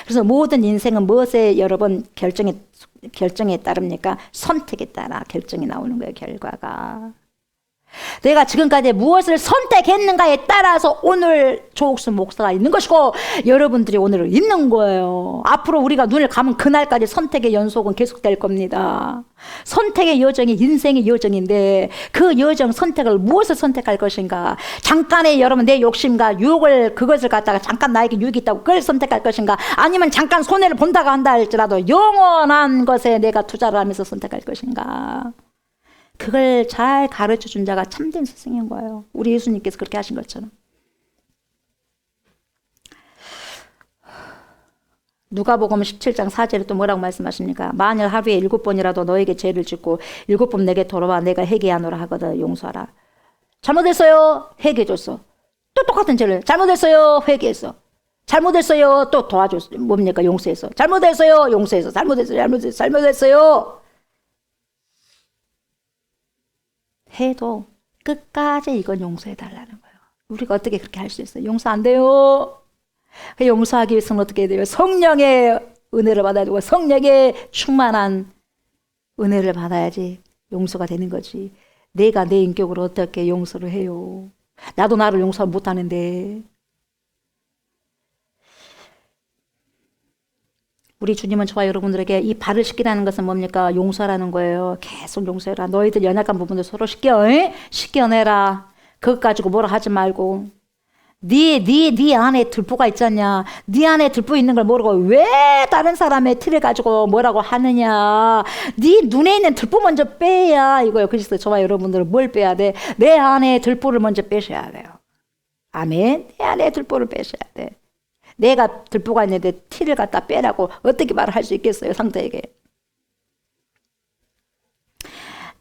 그래서 모든 인생은 무엇에 여러분 결정에 따릅니까? 선택에 따라 결정이 나오는 거예요. 결과가. 내가 지금까지 무엇을 선택했는가에 따라서 오늘 조옥순 목사가 있는 것이고 여러분들이 오늘을 있는 거예요. 앞으로 우리가 눈을 감은 그날까지 선택의 연속은 계속될 겁니다. 선택의 여정이 인생의 여정인데 그 여정 선택을 무엇을 선택할 것인가? 잠깐의 여러분 내 욕심과 유혹을 그것을 갖다가 잠깐 나에게 유익이 있다고 그걸 선택할 것인가? 아니면 잠깐 손해를 본다고 한다 할지라도 영원한 것에 내가 투자를 하면서 선택할 것인가? 그걸 잘 가르쳐준 자가 참된 스승인 거예요. 우리 예수님께서 그렇게 하신 것처럼. 누가복음 17장 4절에 또 뭐라고 말씀하십니까? 만일 하루에 7번이라도 너에게 죄를 짓고 7번 내게 돌아와 내가 회개하노라 하거든 용서하라. 잘못했어요. 회개해줬어. 또 똑같은 죄를 잘못했어요. 회개했어. 잘못했어요. 또 도와줬어. 뭡니까? 용서했어. 잘못했어요. 용서했어. 잘못했어요. 해도 끝까지 이건 용서해달라는 거예요. 우리가 어떻게 그렇게 할 수 있어요? 용서 안 돼요. 용서하기 위해서는 어떻게 해야 돼요? 성령의 은혜를 받아야 되고 성령의 충만한 은혜를 받아야지 용서가 되는 거지. 내가 내 인격으로 어떻게 용서를 해요? 나도 나를 용서 못하는데. 우리 주님은 저와 여러분들에게 이 발을 씻기라는 것은 뭡니까? 용서라는 거예요. 계속 용서해라. 너희들 연약한 부분들 서로 씻겨내라. 그것 가지고 뭐라 하지 말고. 네 안에 들보가 있잖냐. 네 안에 들보 있는 걸 모르고 왜 다른 사람의 틀을 가지고 뭐라고 하느냐. 네 눈에 있는 들보 먼저 빼야 이거예요. 그래서 저와 여러분들은 뭘 빼야 돼? 내 안에 들보를 먼저 빼셔야 돼요. 아멘. 내 안에 들보를 빼셔야 돼. 내가 들보가 있는데 티를 갖다 빼라고 어떻게 말을 할 수 있겠어요, 상대에게.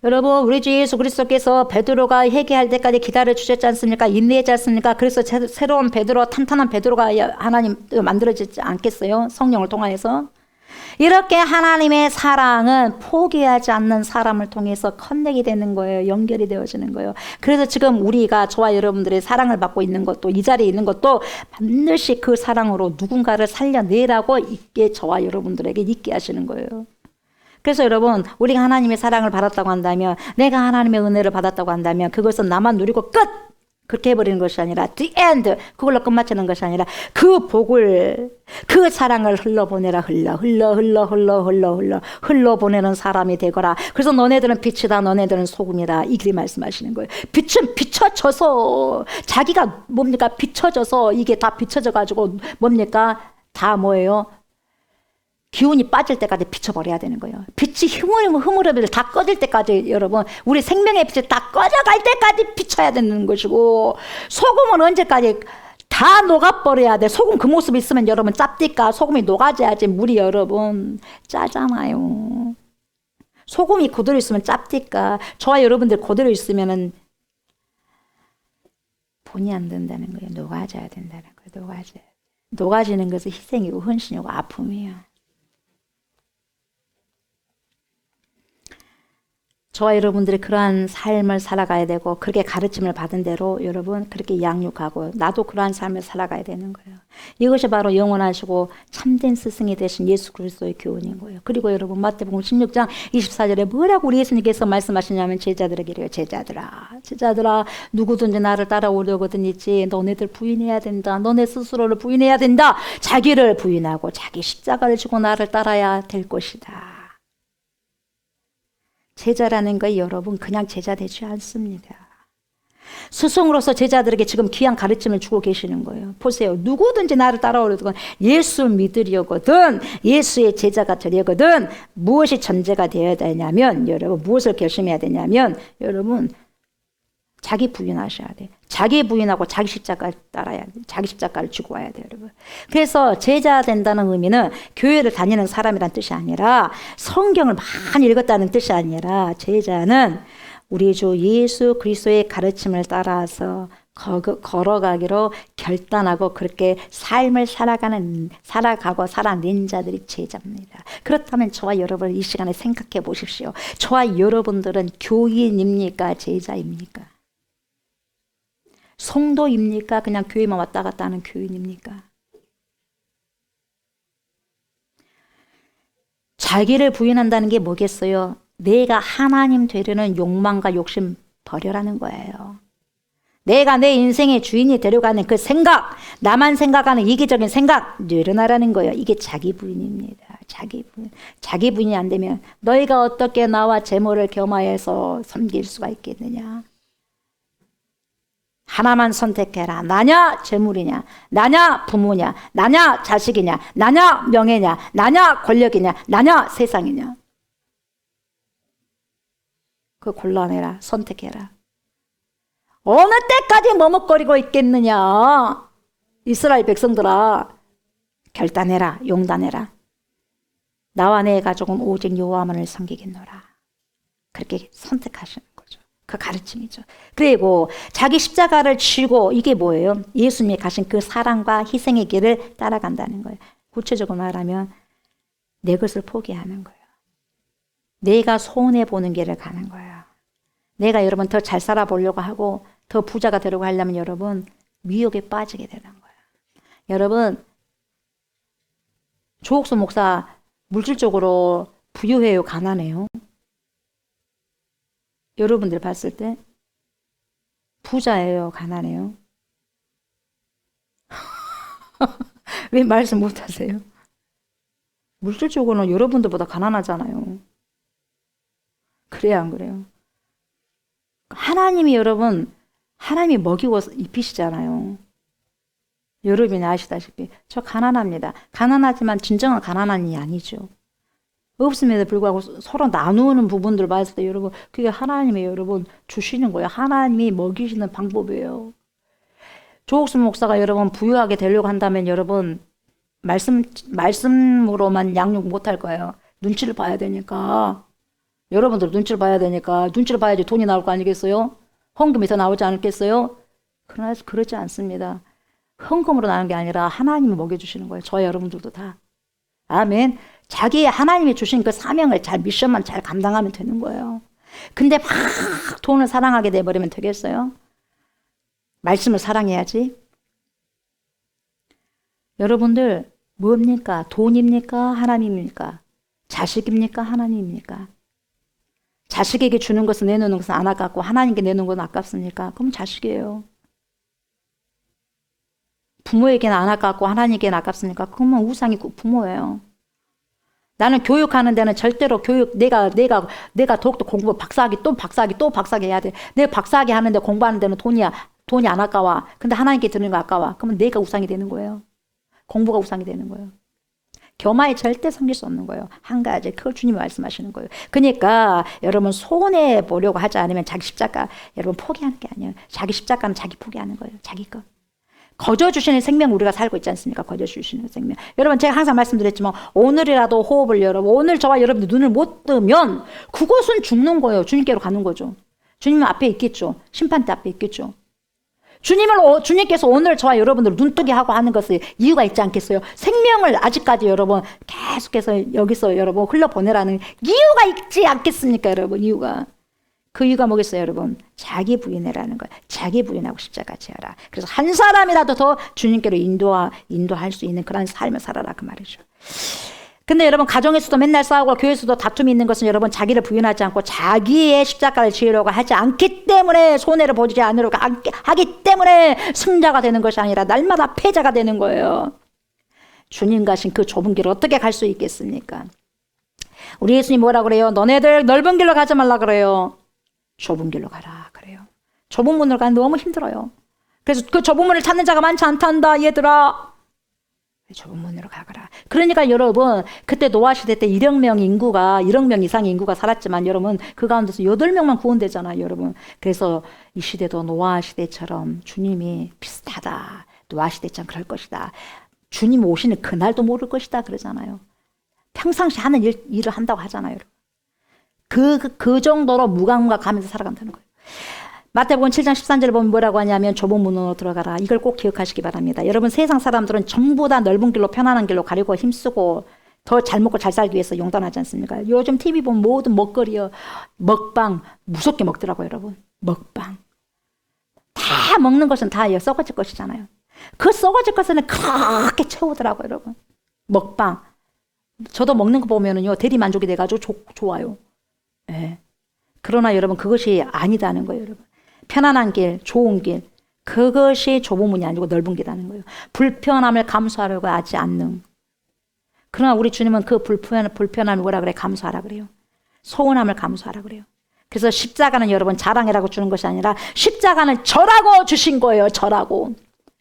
여러분, 우리 주 예수 그리스도께서 베드로가 회개할 때까지 기다려 주셨지 않습니까? 인내했지 않습니까? 그래서 새로운 베드로, 탄탄한 베드로가 하나님 만들어지지 않겠어요? 성령을 통하여서. 이렇게 하나님의 사랑은 포기하지 않는 사람을 통해서 커넥이 되는 거예요. 연결이 되어지는 거예요. 그래서 지금 우리가 저와 여러분들의 사랑을 받고 있는 것도, 이 자리에 있는 것도 반드시 그 사랑으로 누군가를 살려내라고 있게 저와 여러분들에게 있게 하시는 거예요. 그래서 여러분, 우리가 하나님의 사랑을 받았다고 한다면, 내가 하나님의 은혜를 받았다고 한다면 그것은 나만 누리고 끝! 그렇게 해버리는 것이 아니라 the end! 그걸로 끝마치는 것이 아니라 그 복을, 그 사랑을 흘러보내라. 흘러보내는 사람이 되거라. 그래서 너네들은 빛이다, 너네들은 소금이다. 이 길이 말씀하시는 거예요. 빛은 비춰져서, 자기가 뭡니까? 비춰져서, 이게 다 비춰져 가지고 뭡니까? 다 뭐예요? 기운이 빠질 때까지 비춰버려야 되는 거예요. 빛이 흐물흐물흐물 다 꺼질 때까지, 여러분, 우리 생명의 빛이 다 꺼져갈 때까지 비춰야 되는 것이고, 소금은 언제까지 다 녹아버려야 돼. 소금 그 모습이 있으면 여러분 짭디까? 소금이 녹아져야지 물이 여러분 짜잖아요. 소금이 그대로 있으면 짭디까? 저와 여러분들 그대로 있으면은 본이 안 된다는 거예요. 녹아져야 된다는 거예요. 녹아지는 것은 희생이고 헌신이고 아픔이에요. 저와 여러분들이 그러한 삶을 살아가야 되고, 그렇게 가르침을 받은 대로 여러분 그렇게 양육하고, 나도 그러한 삶을 살아가야 되는 거예요. 이것이 바로 영원하시고 참된 스승이 되신 예수 그리스도의 교훈인 거예요. 그리고 여러분, 마태복음 16장 24절에 뭐라고 우리 예수님께서 말씀하시냐면, 제자들에게 이래요. 제자들아, 누구든지 나를 따라오려거든 있지, 너네들 부인해야 된다. 너네 스스로를 부인해야 된다. 자기를 부인하고 자기 십자가를 지고 나를 따라야 될 것이다. 제자라는 거 여러분 그냥 제자 되지 않습니다. 스승으로서 제자들에게 지금 귀한 가르침을 주고 계시는 거예요. 보세요. 누구든지 나를 따라오려거든, 예수 믿으려거든, 예수의 제자가 되려거든, 무엇이 전제가 되어야 되냐면, 여러분 무엇을 결심해야 되냐면, 여러분 자기 부인하셔야 돼. 자기 부인하고 자기 십자가를 따라야 돼. 자기 십자가를 지고 와야 돼요, 여러분. 그래서 제자 된다는 의미는 교회를 다니는 사람이란 뜻이 아니라, 성경을 많이 읽었다는 뜻이 아니라, 제자는 우리 주 예수 그리스도의 가르침을 따라서 걸어가기로 결단하고 그렇게 삶을 살아가고 살아낸 자들이 제자입니다. 그렇다면 저와 여러분 이 시간에 생각해 보십시오. 저와 여러분들은 교인입니까? 제자입니까? 성도입니까? 그냥 교회만 왔다 갔다 하는 교인입니까? 자기를 부인한다는 게 뭐겠어요? 내가 하나님 되려는 욕망과 욕심 버려라는 거예요. 내가 내 인생의 주인이 되려가는 그 생각, 나만 생각하는 이기적인 생각 내려놔라는 거예요. 이게 자기 부인입니다. 자기 부인이 안 되면 너희가 어떻게 나와 재물을 겸하여서 섬길 수가 있겠느냐? 하나만 선택해라. 나냐 재물이냐, 나냐 부모냐, 나냐 자식이냐, 나냐 명예냐, 나냐 권력이냐, 나냐 세상이냐. 그 골라내라. 선택해라. 어느 때까지 머뭇거리고 있겠느냐? 이스라엘 백성들아, 결단해라. 용단해라. 나와 내 가족은 오직 여호와만을 섬기겠노라. 그렇게 선택하시는 거죠. 그 가르침이죠. 그리고 자기 십자가를 쥐고, 이게 뭐예요? 예수님이 가신 그 사랑과 희생의 길을 따라간다는 거예요. 구체적으로 말하면 내 것을 포기하는 거예요. 내가 손해보는 길을 가는 거예요. 내가 여러분 더 잘 살아보려고 하고 더 부자가 되려고 하려면 여러분 미혹에 빠지게 되는 거예요. 여러분, 조옥수 목사 물질적으로 부유해요, 가난해요? 여러분들 봤을 때 부자예요, 가난해요? 왜 말씀 못하세요? 물질적으로는 여러분들보다 가난하잖아요. 그래요, 안 그래요? 하나님이 여러분, 하나님이 먹이고 입히시잖아요. 여러분이 아시다시피 저 가난합니다. 가난하지만 진정한 가난한이 아니죠. 없음에도 불구하고 서로 나누는 부분들을 봤을 때 여러분, 그게 하나님이 여러분 주시는 거예요. 하나님이 먹이시는 방법이에요. 조옥순 목사가 여러분 부유하게 되려고 한다면 여러분 말씀으로만 양육 못할 거예요. 눈치를 봐야 되니까. 여러분들 눈치를 봐야 되니까. 눈치를 봐야지 돈이 나올 거 아니겠어요? 헌금이 더 나오지 않겠어요? 그러나 그러지 않습니다. 헌금으로 나는 게 아니라 하나님이 먹여주시는 거예요. 저와 여러분들도 다. 아멘. 자기 하나님이 주신 그 사명을 잘 미션만 잘 감당하면 되는 거예요. 근데 막 돈을 사랑하게 돼버리면 되겠어요? 말씀을 사랑해야지. 여러분들 뭡니까? 돈입니까? 하나님입니까? 자식입니까? 하나님입니까? 자식에게 주는 것은 내놓는 것은 안 아깝고 하나님께 내놓는 건 아깝습니까? 그럼 자식이에요. 부모에게는 안 아깝고 하나님께는 아깝습니까? 그러면 우상이 부모예요. 나는 교육하는 데는 절대로 내가 더욱더 공부 박사학위 해야 돼. 내가 박사학위 하는데 공부하는 데는 돈이 안 아까워. 근데 하나님께 드리는 거 아까워. 그러면 내가 우상이 되는 거예요. 공부가 우상이 되는 거예요. 교마에 절대 섬길 수 없는 거예요. 한 가지 그걸 주님이 말씀하시는 거예요. 그러니까 여러분 손해 보려고 하지 않으면 자기 십자가 여러분 포기하는 게 아니에요. 자기 십자가는 자기 포기하는 거예요. 자기 거. 거저 주시는 생명 우리가 살고 있지 않습니까? 거저 주시는 생명. 여러분 제가 항상 말씀드렸지만 오늘이라도 호흡을 여러분 오늘 저와 여러분들 눈을 못 뜨면 그곳은 죽는 거예요. 주님께로 가는 거죠. 주님 앞에 있겠죠. 심판대 앞에 있겠죠. 주님께서 오늘 저와 여러분들 눈뜨게 하고 하는 것은 이유가 있지 않겠어요? 생명을 아직까지 여러분 계속해서 여기서 여러분 흘려보내라는 이유가 있지 않겠습니까? 여러분 이유가. 그 이유가 뭐겠어요 여러분? 자기 부인해라는 거예요. 자기 부인하고 십자가 지어라. 그래서 한 사람이라도 더 주님께로 인도할 수 있는 그런 삶을 살아라 그 말이죠. 근데 여러분 가정에서도 맨날 싸우고 교회에서도 다툼이 있는 것은 여러분 자기를 부인하지 않고 자기의 십자가를 지으려고 하지 않기 때문에 손해를 보지 않으려고 하기 때문에 승자가 되는 것이 아니라 날마다 패자가 되는 거예요. 주님 가신 그 좁은 길을 어떻게 갈 수 있겠습니까? 우리 예수님 뭐라 그래요? 너네들 넓은 길로 가지 말라 그래요. 좁은 길로 가라 그래요. 좁은 문으로 가는 너무 힘들어요. 그래서 그 좁은 문을 찾는 자가 많지 않단다 얘들아. 좁은 문으로 가거라. 그러니까 여러분 그때 노아 시대 때 1억 명 이상의 인구가 살았지만 여러분 그 가운데서 8명만 구원되잖아요 여러분. 그래서 이 시대도 노아 시대처럼 주님이 비슷하다. 노아 시대처럼 그럴 것이다. 주님 오시는 그날도 모를 것이다 그러잖아요. 평상시 하는 일을 한다고 하잖아요. 그 정도로 무감각하면서 살아간다는 거예요. 마태복음 7장 13절에 보면 뭐라고 하냐면 좁은 문으로 들어가라. 이걸 꼭 기억하시기 바랍니다. 여러분 세상 사람들은 전부 다 넓은 길로 편안한 길로 가려고 힘쓰고 더 잘 먹고 잘 살기 위해서 용단하지 않습니까? 요즘 TV 보면 모든 먹거리요. 먹방 무섭게 먹더라고요 여러분. 먹방. 다 먹는 것은 다 썩어질 것이잖아요. 그 썩어질 것은 그렇게 채우더라고요 여러분. 먹방. 저도 먹는 거 보면은요 대리만족이 돼가지고 좋아요. 예. 그러나 여러분 그것이 아니다는 거예요 여러분. 편안한 길, 좋은 길, 그것이 좁은 문이 아니고 넓은 길이라는 거예요. 불편함을 감수하려고 하지 않는. 그러나 우리 주님은 그 불편함을 뭐라 그래? 감수하라 그래요. 소원함을 감수하라 그래요. 그래서 십자가는 여러분 자랑이라고 주는 것이 아니라 십자가는 저라고 주신 거예요. 저라고.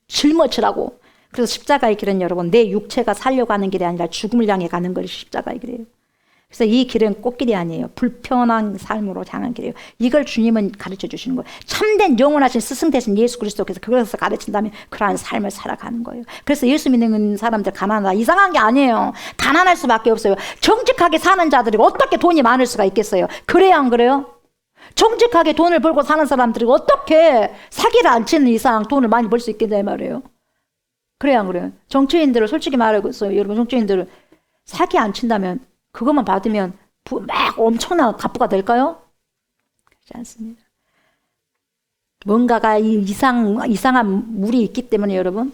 짊어지라고. 그래서 십자가의 길은 여러분 내 육체가 살려고 하는 길이 아니라 죽음을 향해 가는 것이 십자가의 길이에요. 그래서 이 길은 꽃길이 아니에요. 불편한 삶으로 향한 길이에요. 이걸 주님은 가르쳐 주시는 거예요. 참된 영원하신 스승 되신 예수 그리스도께서 그것을 가르친다면 그러한 삶을 살아가는 거예요. 그래서 예수 믿는 사람들 가난하다. 이상한 게 아니에요. 가난할 수밖에 없어요. 정직하게 사는 자들이 어떻게 돈이 많을 수가 있겠어요. 그래요 안 그래요? 정직하게 돈을 벌고 사는 사람들이 어떻게 사기를 안 치는 이상 돈을 많이 벌 수 있겠냐 말이에요. 그래요 안 그래요? 정치인들을 솔직히 말해서 여러분 정치인들을 사기 안 친다면 그것만 받으면 막 엄청난 갑부가 될까요? 그렇지 않습니다. 뭔가가 이상한 물이 있기 때문에 여러분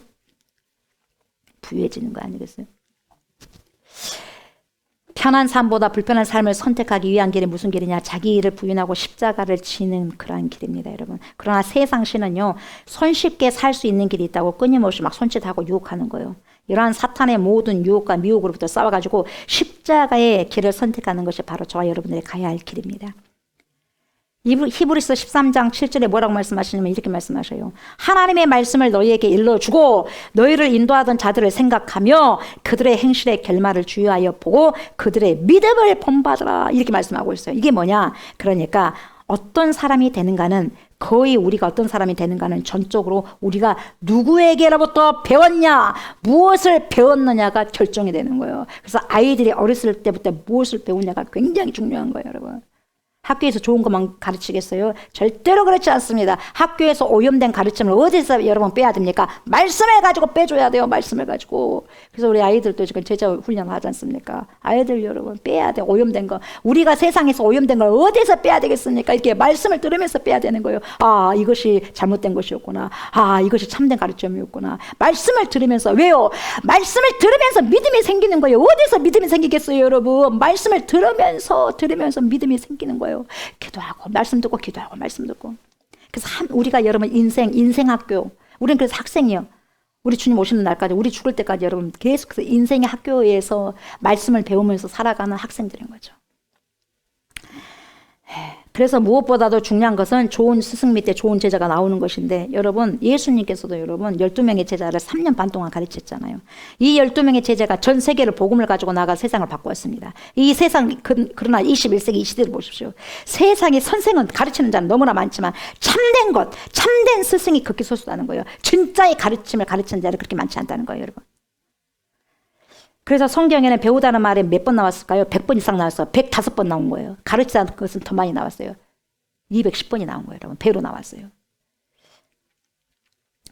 부유해지는 거 아니겠어요? 편한 삶보다 불편한 삶을 선택하기 위한 길이 무슨 길이냐? 자기 일을 부인하고 십자가를 지는 그러한 길입니다, 여러분. 그러나 세상 신은요, 손쉽게 살 수 있는 길이 있다고 끊임없이 막 손짓하고 유혹하는 거예요. 이러한 사탄의 모든 유혹과 미혹으로부터 싸워가지고 십자가의 길을 선택하는 것이 바로 저와 여러분들이 가야 할 길입니다. 히브리서 13장 7절에 뭐라고 말씀하시냐면 이렇게 말씀하셔요. 하나님의 말씀을 너희에게 일러주고 너희를 인도하던 자들을 생각하며 그들의 행실의 결말을 주의하여 보고 그들의 믿음을 본받으라. 이렇게 말씀하고 있어요. 이게 뭐냐? 그러니까 어떤 사람이 되는가는 거의 우리가 어떤 사람이 되는가는 전적으로 우리가 누구에게로부터 배웠냐, 무엇을 배웠느냐가 결정이 되는 거예요. 그래서 아이들이 어렸을 때부터 무엇을 배우냐가 굉장히 중요한 거예요, 여러분. 학교에서 좋은 것만 가르치겠어요? 절대로 그렇지 않습니다. 학교에서 오염된 가르침을 어디서 여러분 빼야 됩니까? 말씀을 가지고 빼줘야 돼요. 말씀을 가지고. 그래서 우리 아이들도 지금 제자 훈련을 하지 않습니까? 아이들 여러분 빼야 돼. 오염된 거. 우리가 세상에서 오염된 걸 어디서 빼야 되겠습니까? 이렇게 말씀을 들으면서 빼야 되는 거예요. 아, 이것이 잘못된 것이었구나. 아, 이것이 참된 가르침이었구나. 말씀을 들으면서. 왜요? 말씀을 들으면서 믿음이 생기는 거예요. 어디서 믿음이 생기겠어요, 여러분? 말씀을 들으면서 믿음이 생기는 거예요. 기도하고 말씀 듣고 기도하고 말씀 듣고. 그래서 우리가 여러분 인생학교, 우리는 그래서 학생이요. 우리 주님 오시는 날까지, 우리 죽을 때까지 여러분 계속해서 인생의 학교에서 말씀을 배우면서 살아가는 학생들인 거죠. 그래서 무엇보다도 중요한 것은 좋은 스승 밑에 좋은 제자가 나오는 것인데, 여러분 예수님께서도 여러분 12명의 제자를 3년 반 동안 가르쳤잖아요. 이 12명의 제자가 전 세계를 복음을 가지고 나가 세상을 바꾸었습니다. 이 세상, 그러나 21세기 이 시대를 보십시오. 세상에 선생은 가르치는 자는 너무나 많지만 참된 것, 참된 스승이 극히 소수다는 거예요. 진짜의 가르침을 가르치는 자는 그렇게 많지 않다는 거예요, 여러분. 그래서 성경에는 배우다는 말이 몇 번 나왔을까요? 100번 이상 나왔어요. 105번 나온 거예요. 가르치다는 것은 더 많이 나왔어요. 210번이 나온 거예요, 여러분. 배로 나왔어요.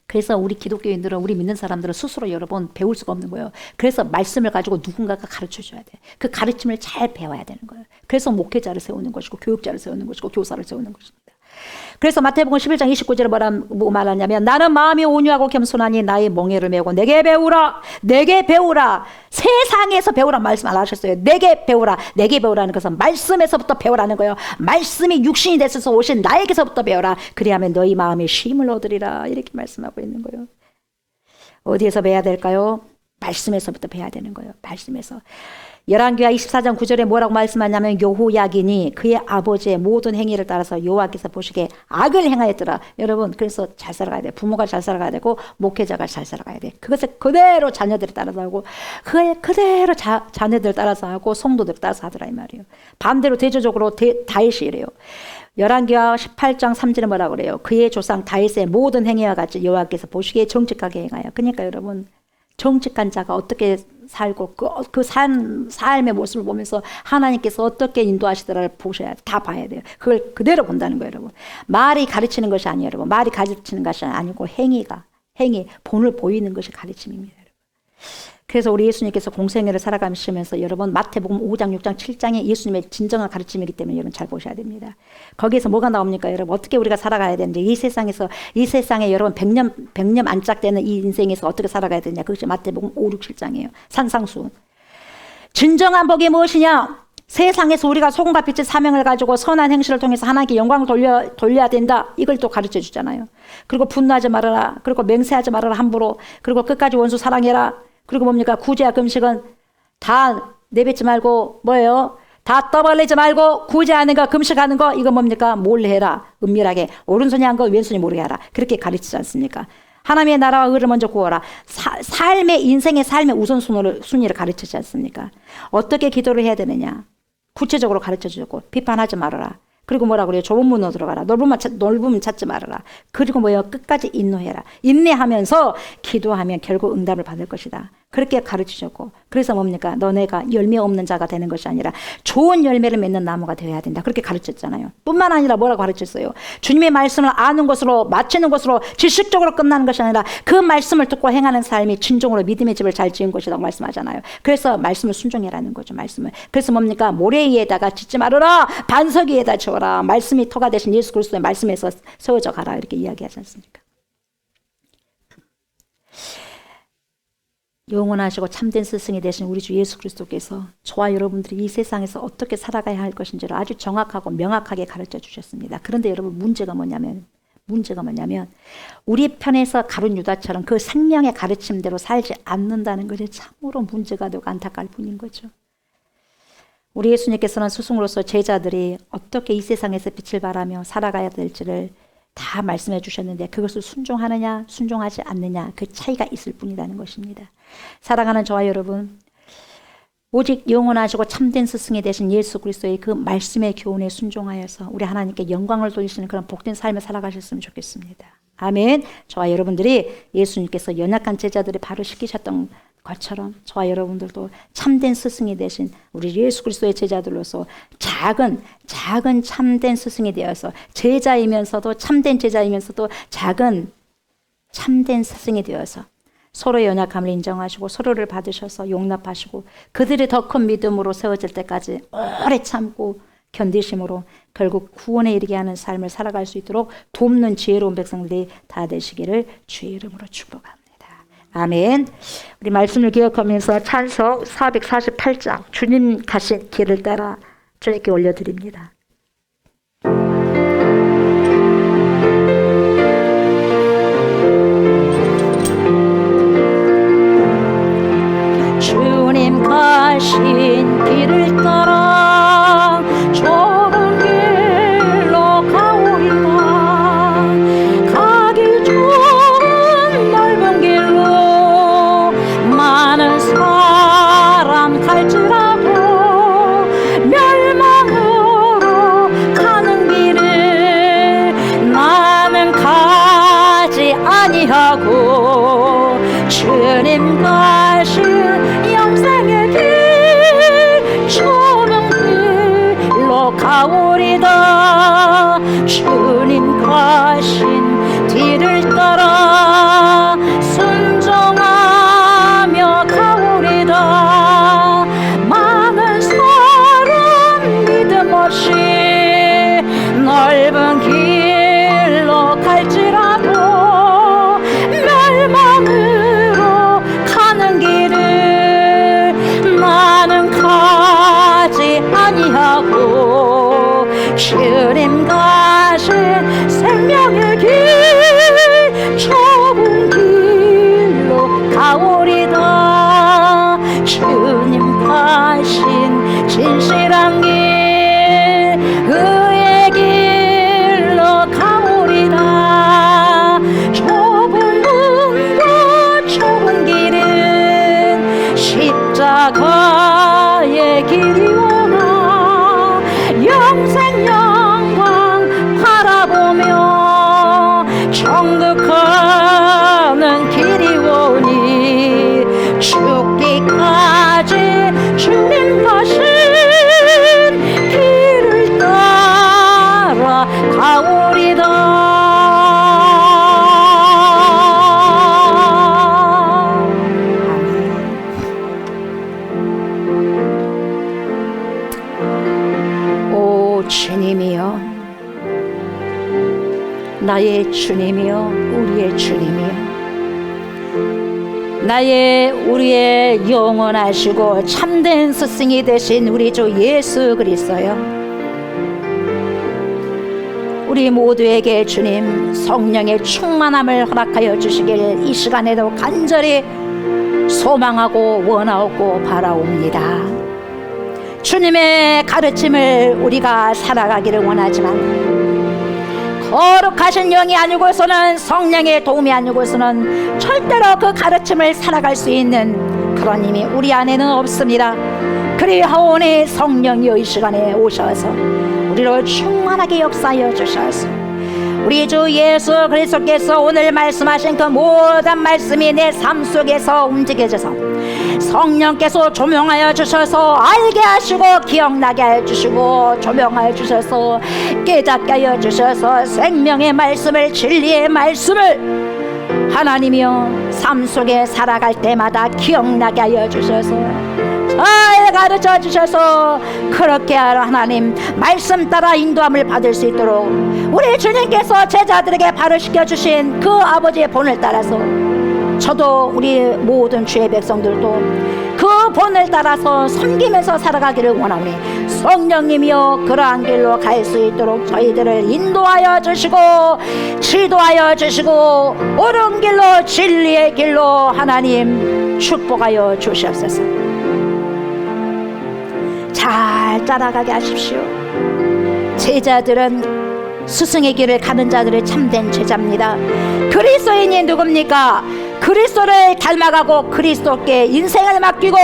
그래서 우리 기독교인들은, 우리 믿는 사람들은 스스로 여러분 배울 수가 없는 거예요. 그래서 말씀을 가지고 누군가가 가르쳐줘야 돼. 그 가르침을 잘 배워야 되는 거예요. 그래서 목회자를 세우는 것이고, 교육자를 세우는 것이고, 교사를 세우는 것입니다. 그래서 마태복음 11장 29절에 뭐라고 말하냐면, 나는 마음이 온유하고 겸손하니 나의 멍에를 메고 내게 배우라, 내게 배우라. 세상에서 배우라 말씀 안 하셨어요. 내게 배우라. 내게 배우라는 것은 말씀에서부터 배우라는 거예요. 말씀이 육신이 됐어서 오신 나에게서부터 배우라. 그리하면 너희 마음에 쉼을 얻으리라. 이렇게 말씀하고 있는 거예요. 어디에서 배워야 될까요? 말씀에서부터 배워야 되는 거예요. 말씀에서. 열왕기하 24장 9절에 뭐라고 말씀하냐면, 여호야긴이 그의 아버지의 모든 행위를 따라서 여호와께서 보시기에 악을 행하였더라. 여러분, 그래서 잘 살아가야 돼. 부모가 잘 살아가야 되고, 목회자가 잘 살아가야 돼. 그것을 그대로 자녀들이 따라서 하고, 그대로 자녀들 따라서 하고, 성도들 따라서 하더라 이 말이에요. 반대로 대조적으로 다윗이 이래요. 열왕기하 18장 3절에 뭐라고 그래요? 그의 조상 다윗의 모든 행위와 같이 여호와께서 보시기에 정직하게 행하여. 그러니까 여러분, 정직한 자가 어떻게 살고 그 삶의 모습을 보면서 하나님께서 어떻게 인도하시더라를 보셔야 돼. 다 봐야 돼요. 그걸 그대로 본다는 거예요, 여러분. 말이 가르치는 것이 아니에요, 여러분. 말이 가르치는 것이 아니고 행위, 본을 보이는 것이 가르침입니다, 여러분. 그래서 우리 예수님께서 공생애를 살아가시면서 여러분 마태복음 5장, 6장, 7장에 예수님의 진정한 가르침이기 때문에 여러분 잘 보셔야 됩니다. 거기에서 뭐가 나옵니까, 여러분? 어떻게 우리가 살아가야 되는지, 이 세상에 여러분 100년 안짝되는 이 인생에서 어떻게 살아가야 되냐, 그것이 마태복음 5, 6, 7장이에요. 산상수. 진정한 복이 무엇이냐? 세상에서 우리가 소금과 빛의 사명을 가지고 선한 행실을 통해서 하나님께 영광을 돌려야 된다. 이걸 또 가르쳐 주잖아요. 그리고 분노하지 말아라. 그리고 맹세하지 말아라, 함부로. 그리고 끝까지 원수 사랑해라. 그리고 뭡니까? 구제와 금식은 다 내뱉지 말고 뭐예요? 다 떠벌리지 말고 구제하는 거, 금식하는 거, 이거 뭡니까? 몰래 해라. 은밀하게. 오른손이 한 거 왼손이 모르게 하라. 그렇게 가르치지 않습니까? 하나님의 나라와 의를 먼저 구하라. 인생의 삶의 우선순위를 가르치지 않습니까? 어떻게 기도를 해야 되느냐? 구체적으로 가르쳐 주고, 비판하지 말아라. 그리고 뭐라 그래요? 좁은 문으로 들어가라. 넓으면 찾지 말아라. 그리고 뭐예요? 끝까지 인내해라. 인내하면서 기도하면 결국 응답을 받을 것이다. 그렇게 가르치셨고, 그래서 뭡니까? 너네가 열매 없는 자가 되는 것이 아니라 좋은 열매를 맺는 나무가 되어야 된다. 그렇게 가르쳤잖아요. 뿐만 아니라 뭐라고 가르쳤어요? 주님의 말씀을 아는 것으로, 마치는 것으로, 지식적으로 끝나는 것이 아니라 그 말씀을 듣고 행하는 삶이 진정으로 믿음의 집을 잘 지은 것이라고 말씀하잖아요. 그래서 말씀을 순종해라는 거죠, 말씀을. 그래서 뭡니까? 모래 위에다가 짓지 말아라. 반석 위에다 지어라. 말씀이 터가 되신 예수 그리스도의 말씀에서 세워져 가라. 이렇게 이야기하지 않습니까? 영원하시고 참된 스승이 되신 우리 주 예수 그리스도께서 저와 여러분들이 이 세상에서 어떻게 살아가야 할 것인지를 아주 정확하고 명확하게 가르쳐 주셨습니다. 그런데 여러분, 문제가 뭐냐면 우리 편에서 가룟 유다처럼 그 생명의 가르침대로 살지 않는다는 것이 참으로 문제가 되고 안타까울 뿐인 거죠. 우리 예수님께서는 스승으로서 제자들이 어떻게 이 세상에서 빛을 발하며 살아가야 될지를 다 말씀해 주셨는데, 그것을 순종하느냐 순종하지 않느냐, 그 차이가 있을 뿐이라는 것입니다. 사랑하는 저와 여러분, 오직 영원하시고 참된 스승이 되신 예수 그리스도의 그 말씀의 교훈에 순종하여서 우리 하나님께 영광을 돌리시는 그런 복된 삶을 살아가셨으면 좋겠습니다. 아멘. 저와 여러분들이 예수님께서 연약한 제자들을 바로 시키셨던 것처럼 저와 여러분들도 참된 스승이 되신 우리 예수 그리스도의 제자들로서 작은 참된 스승이 되어서 제자이면서도 참된 제자이면서도 작은 참된 스승이 되어서 서로의 연약함을 인정하시고 서로를 받으셔서 용납하시고 그들이 더 큰 믿음으로 세워질 때까지 오래 참고 견디심으로 결국 구원에 이르게 하는 삶을 살아갈 수 있도록 돕는 지혜로운 백성들이 다 되시기를 주의 이름으로 축복합니다. 아멘. 우리 말씀을 기억하면서 찬송 448장 주님 가신 길을 따라 주님께 올려드립니다. 주님 가신 길을 따라 좁은 길로 가오리다. 가기 좋은 넓은 길로 많은 사람 갈지라도 멸망으로 가는 길을 나는 가지 아니하고 주님 가신 영생의 길 좁은 길로 가오리다. 주님 가신 뒤를 따라 순종하며 가오리다. 많은 사람 믿음 없이 넓은 길로 갈지라도 멸망으로 가는 길을 나는 가지 아니하고 주님 가신 생명의 길 좁은 길로 가오리다. 주님 가신 진실한 길 의의 길로 가오리다. 좁은 문과 좁은 길은 십자가의 길이오나 영생 영광 바라보며 천국 가는 길이오니 죽기까지 주님 가신 길을 따라 가오리다. 오 주님이여, 나의 주님이여, 우리의 주님이여, 나의 우리의 영원하시고 참된 스승이 되신 우리 주 예수 그리스도여, 우리 모두에게 주님 성령의 충만함을 허락하여 주시길 이 시간에도 간절히 소망하고 원하고 바라옵니다. 주님의 가르침을 우리가 살아가기를 원하지만 거룩하신 영이 아니고서는, 성령의 도움이 아니고서는 절대로 그 가르침을 살아갈 수 있는 그런 힘이 우리 안에는 없습니다. 그리하오니 성령이여 이 시간에 오셔서 우리를 충만하게 역사하여 주셔서 우리 주 예수 그리스도께서 오늘 말씀하신 그 모든 말씀이 내 삶 속에서 움직여져서 성령께서 조명하여 주셔서 알게 하시고 기억나게 하여 주시고 조명하여 주셔서 깨닫게 하여 주셔서 생명의 말씀을, 진리의 말씀을 하나님이여 삶 속에 살아갈 때마다 기억나게 하여 주셔서 잘 가르쳐 주셔서 그렇게 하나님 말씀 따라 인도함을 받을 수 있도록 우리 주님께서 제자들에게 바로 시켜주신 그 아버지의 본을 따라서 저도 우리 모든 주의 백성들도 그 본을 따라서 섬기면서 살아가기를 원하오니 성령님이여 그러한 길로 갈 수 있도록 저희들을 인도하여 주시고 지도하여 주시고 옳은 길로 진리의 길로 하나님 축복하여 주시옵소서. 잘 따라가게 하십시오. 제자들은 스승의 길을 가는 자들의 참된 제자입니다. 그리스도인이 누굽니까? 그리스도를 닮아가고 그리스도께 인생을 맡기고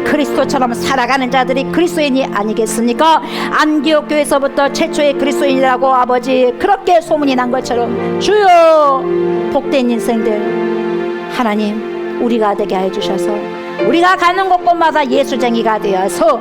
그리스도처럼 살아가는 자들이 그리스도인이 아니겠습니까? 안디옥 교회에서부터 최초의 그리스도인이라고 아버지 그렇게 소문이 난 것처럼 주여 복된 인생들 하나님 우리가 되게 해주셔서 우리가 가는 곳곳마다 예수쟁이가 되어서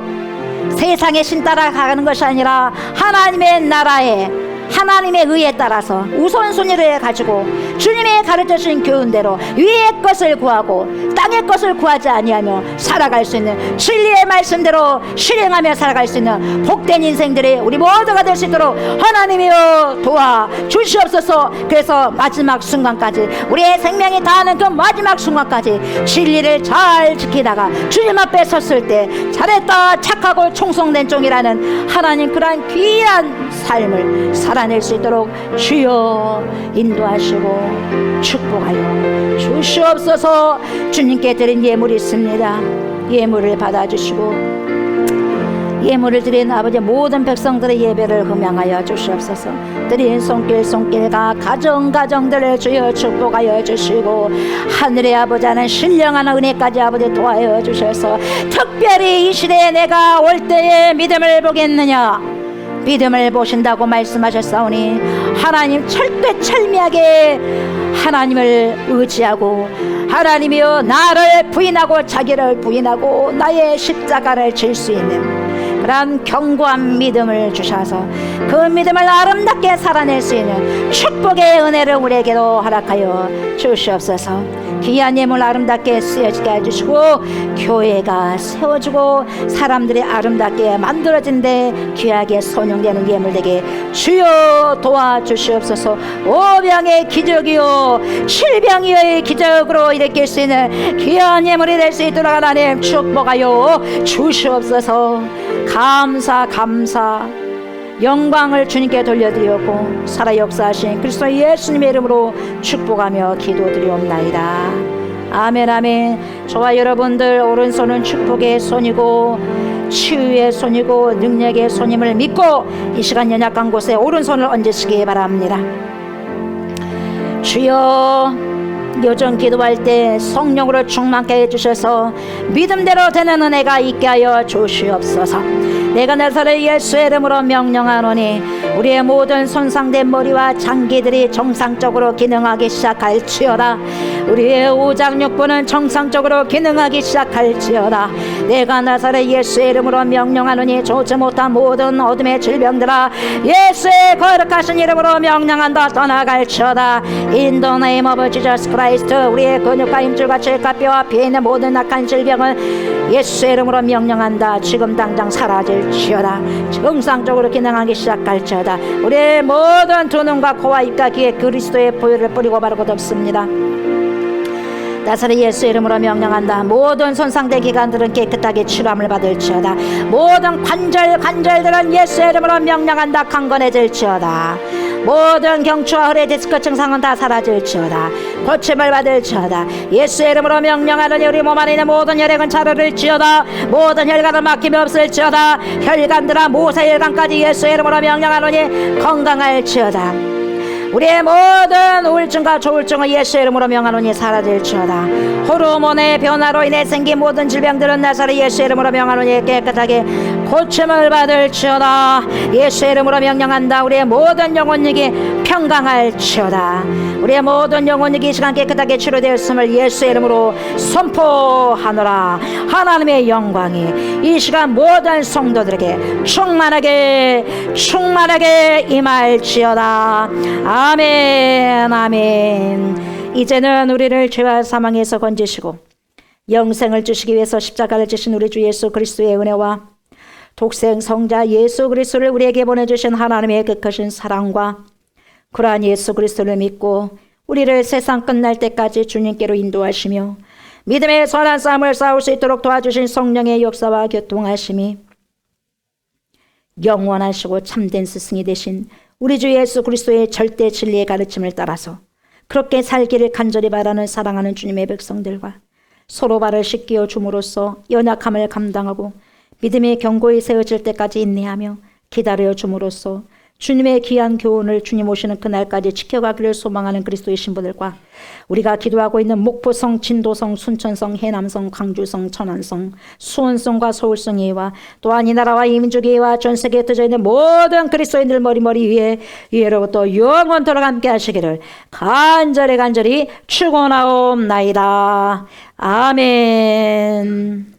세상의 신 따라가는 것이 아니라 하나님의 나라에 하나님의 의에 따라서 우선순위를 가지고 주님의 가르쳐주신 교훈대로 위의 것을 구하고 땅의 것을 구하지 아니하며 살아갈 수 있는 진리의 말씀대로 실행하며 살아갈 수 있는 복된 인생들이 우리 모두가 될 수 있도록 하나님이여 도와 주시옵소서. 그래서 마지막 순간까지 우리의 생명이 다하는 그 마지막 순간까지 진리를 잘 지키다가 주님 앞에 섰을 때 잘했다 착하고 충성된 종이라는 하나님 그러한 귀한 삶을 살아낼 수 있도록 주여 인도하시고 축복하여 주시옵소서. 주님께 드린 예물이 있습니다. 예물을 받아주시고 예물을 드린 아버지 모든 백성들의 예배를 흠양하여 주시옵소서. 드린 손길가 가정들을 주여 축복하여 주시고 하늘의 아버지 하는 신령한 은혜까지 아버지 도와여 주셔서 특별히 이 시대에 내가 올 때에 믿음을 보겠느냐 믿음을 보신다고 말씀하셨사오니 하나님 철두철미하게 하나님을 의지하고 하나님이여 나를 부인하고 자기를 부인하고 나의 십자가를 질 수 있는 그런 견고한 믿음을 주셔서 그 믿음을 아름답게 살아낼 수 있는 축복의 은혜를 우리에게도 허락하여 주시옵소서. 귀한 예물 아름답게 쓰여지게 해주시고 교회가 세워지고 사람들이 아름답게 만들어진데 귀하게 선용되는 예물 되게 주여 도와주시옵소서. 오병의 기적이요 칠병이의 기적으로 일으킬 수 있는 귀한 예물이 될 수 있도록 하나님 축복하여 주시옵소서. 감사 영광을 주님께 돌려드리었고 살아 역사하신 그리스도 예수님의 이름으로 축복하며 기도드리옵나이다. 아멘 아멘. 저와 여러분들 오른손은 축복의 손이고 치유의 손이고 능력의 손임을 믿고 이 시간 연약한 곳에 오른손을 얹으시기 바랍니다. 주여 요즘 기도할 때 성령으로 충만케 해주셔서 믿음대로 되는 은혜가 있게 하여 주시옵소서. 내가 나사렛 예수의 이름으로 명령하노니 우리의 모든 손상된 머리와 장기들이 정상적으로 기능하기 시작할지어다. 우리의 오장육부는 정상적으로 기능하기 시작할지어다. 내가 나사렛 예수의 이름으로 명령하노니 좋지 못한 모든 어둠의 질병들아 예수의 거룩하신 이름으로 명령한다. 떠나갈지어다. In the name of Jesus Christ. 우리의 근육과 힘줄과 칠과 뼈와 피에 있는 모든 악한 질병을 예수의 이름으로 명령한다. 지금 당장 사라질지어다. 정상적으로 기능하기 시작할지어다. 우리의 모든 두 눈과 코와 입과 귀에 그리스도의 보혈을 뿌리고 바르고 덮습니다. 나사렛 예수의 이름으로 명령한다. 모든 손상된 기관들은 깨끗하게 치료함을 받을지어다. 모든 관절들은 예수의 이름으로 명령한다. 강건해질지어다. 모든 경추와 허리 디스크 증상은 다 사라질지어다. 고침을 받을지어다. 예수의 이름으로 명령하노니 우리 몸 안에 있는 모든 혈액은 차르를지어다. 모든 혈관은 막힘이 없을지어다. 혈관들아 모세혈관까지 예수의 이름으로 명령하노니 건강할지어다. 우리의 모든 우울증과 조울증은 예수의 이름으로 명하노니 사라질지어다. 호르몬의 변화로 인해 생긴 모든 질병들은 나사렛 예수의 이름으로 명하노니 깨끗하게 고침을 받을지어다. 예수의 이름으로 명령한다. 우리의 모든 영혼력이 평강할지어다. 우리의 모든 영혼력이 이 시간 깨끗하게 치료되었음을 예수의 이름으로 선포하노라. 하나님의 영광이 이 시간 모든 성도들에게 충만하게 임할지어다. 아멘 아멘. 이제는 우리를 죄와 사망에서 건지시고 영생을 주시기 위해서 십자가를 지신 우리 주 예수 그리스도의 은혜와 독생 성자 예수 그리스도를 우리에게 보내주신 하나님의 극하신 사랑과 그러한 예수 그리스도를 믿고 우리를 세상 끝날 때까지 주님께로 인도하시며 믿음의 선한 싸움을 싸울 수 있도록 도와주신 성령의 역사와 교통하심이 영원하시고 참된 스승이 되신 우리 주 예수 그리스도의 절대 진리의 가르침을 따라서 그렇게 살기를 간절히 바라는 사랑하는 주님의 백성들과 서로 발을 씻기어 줌으로써 연약함을 감당하고 믿음의 견고히 세워질 때까지 인내하며 기다려 줌으로써 주님의 귀한 교훈을 주님 오시는 그날까지 지켜가기를 소망하는 그리스도의 신부들과 우리가 기도하고 있는 목포성, 진도성, 순천성, 해남성, 광주성, 천안성, 수원성과 서울성의회와 또한 이 나라와 이 민족의회와 전 세계에 흩어져 있는 모든 그리스도인들 머리머리 위에 위에로부터 영원토록 함께 하시기를 간절히 축원하옵나이다. 아멘.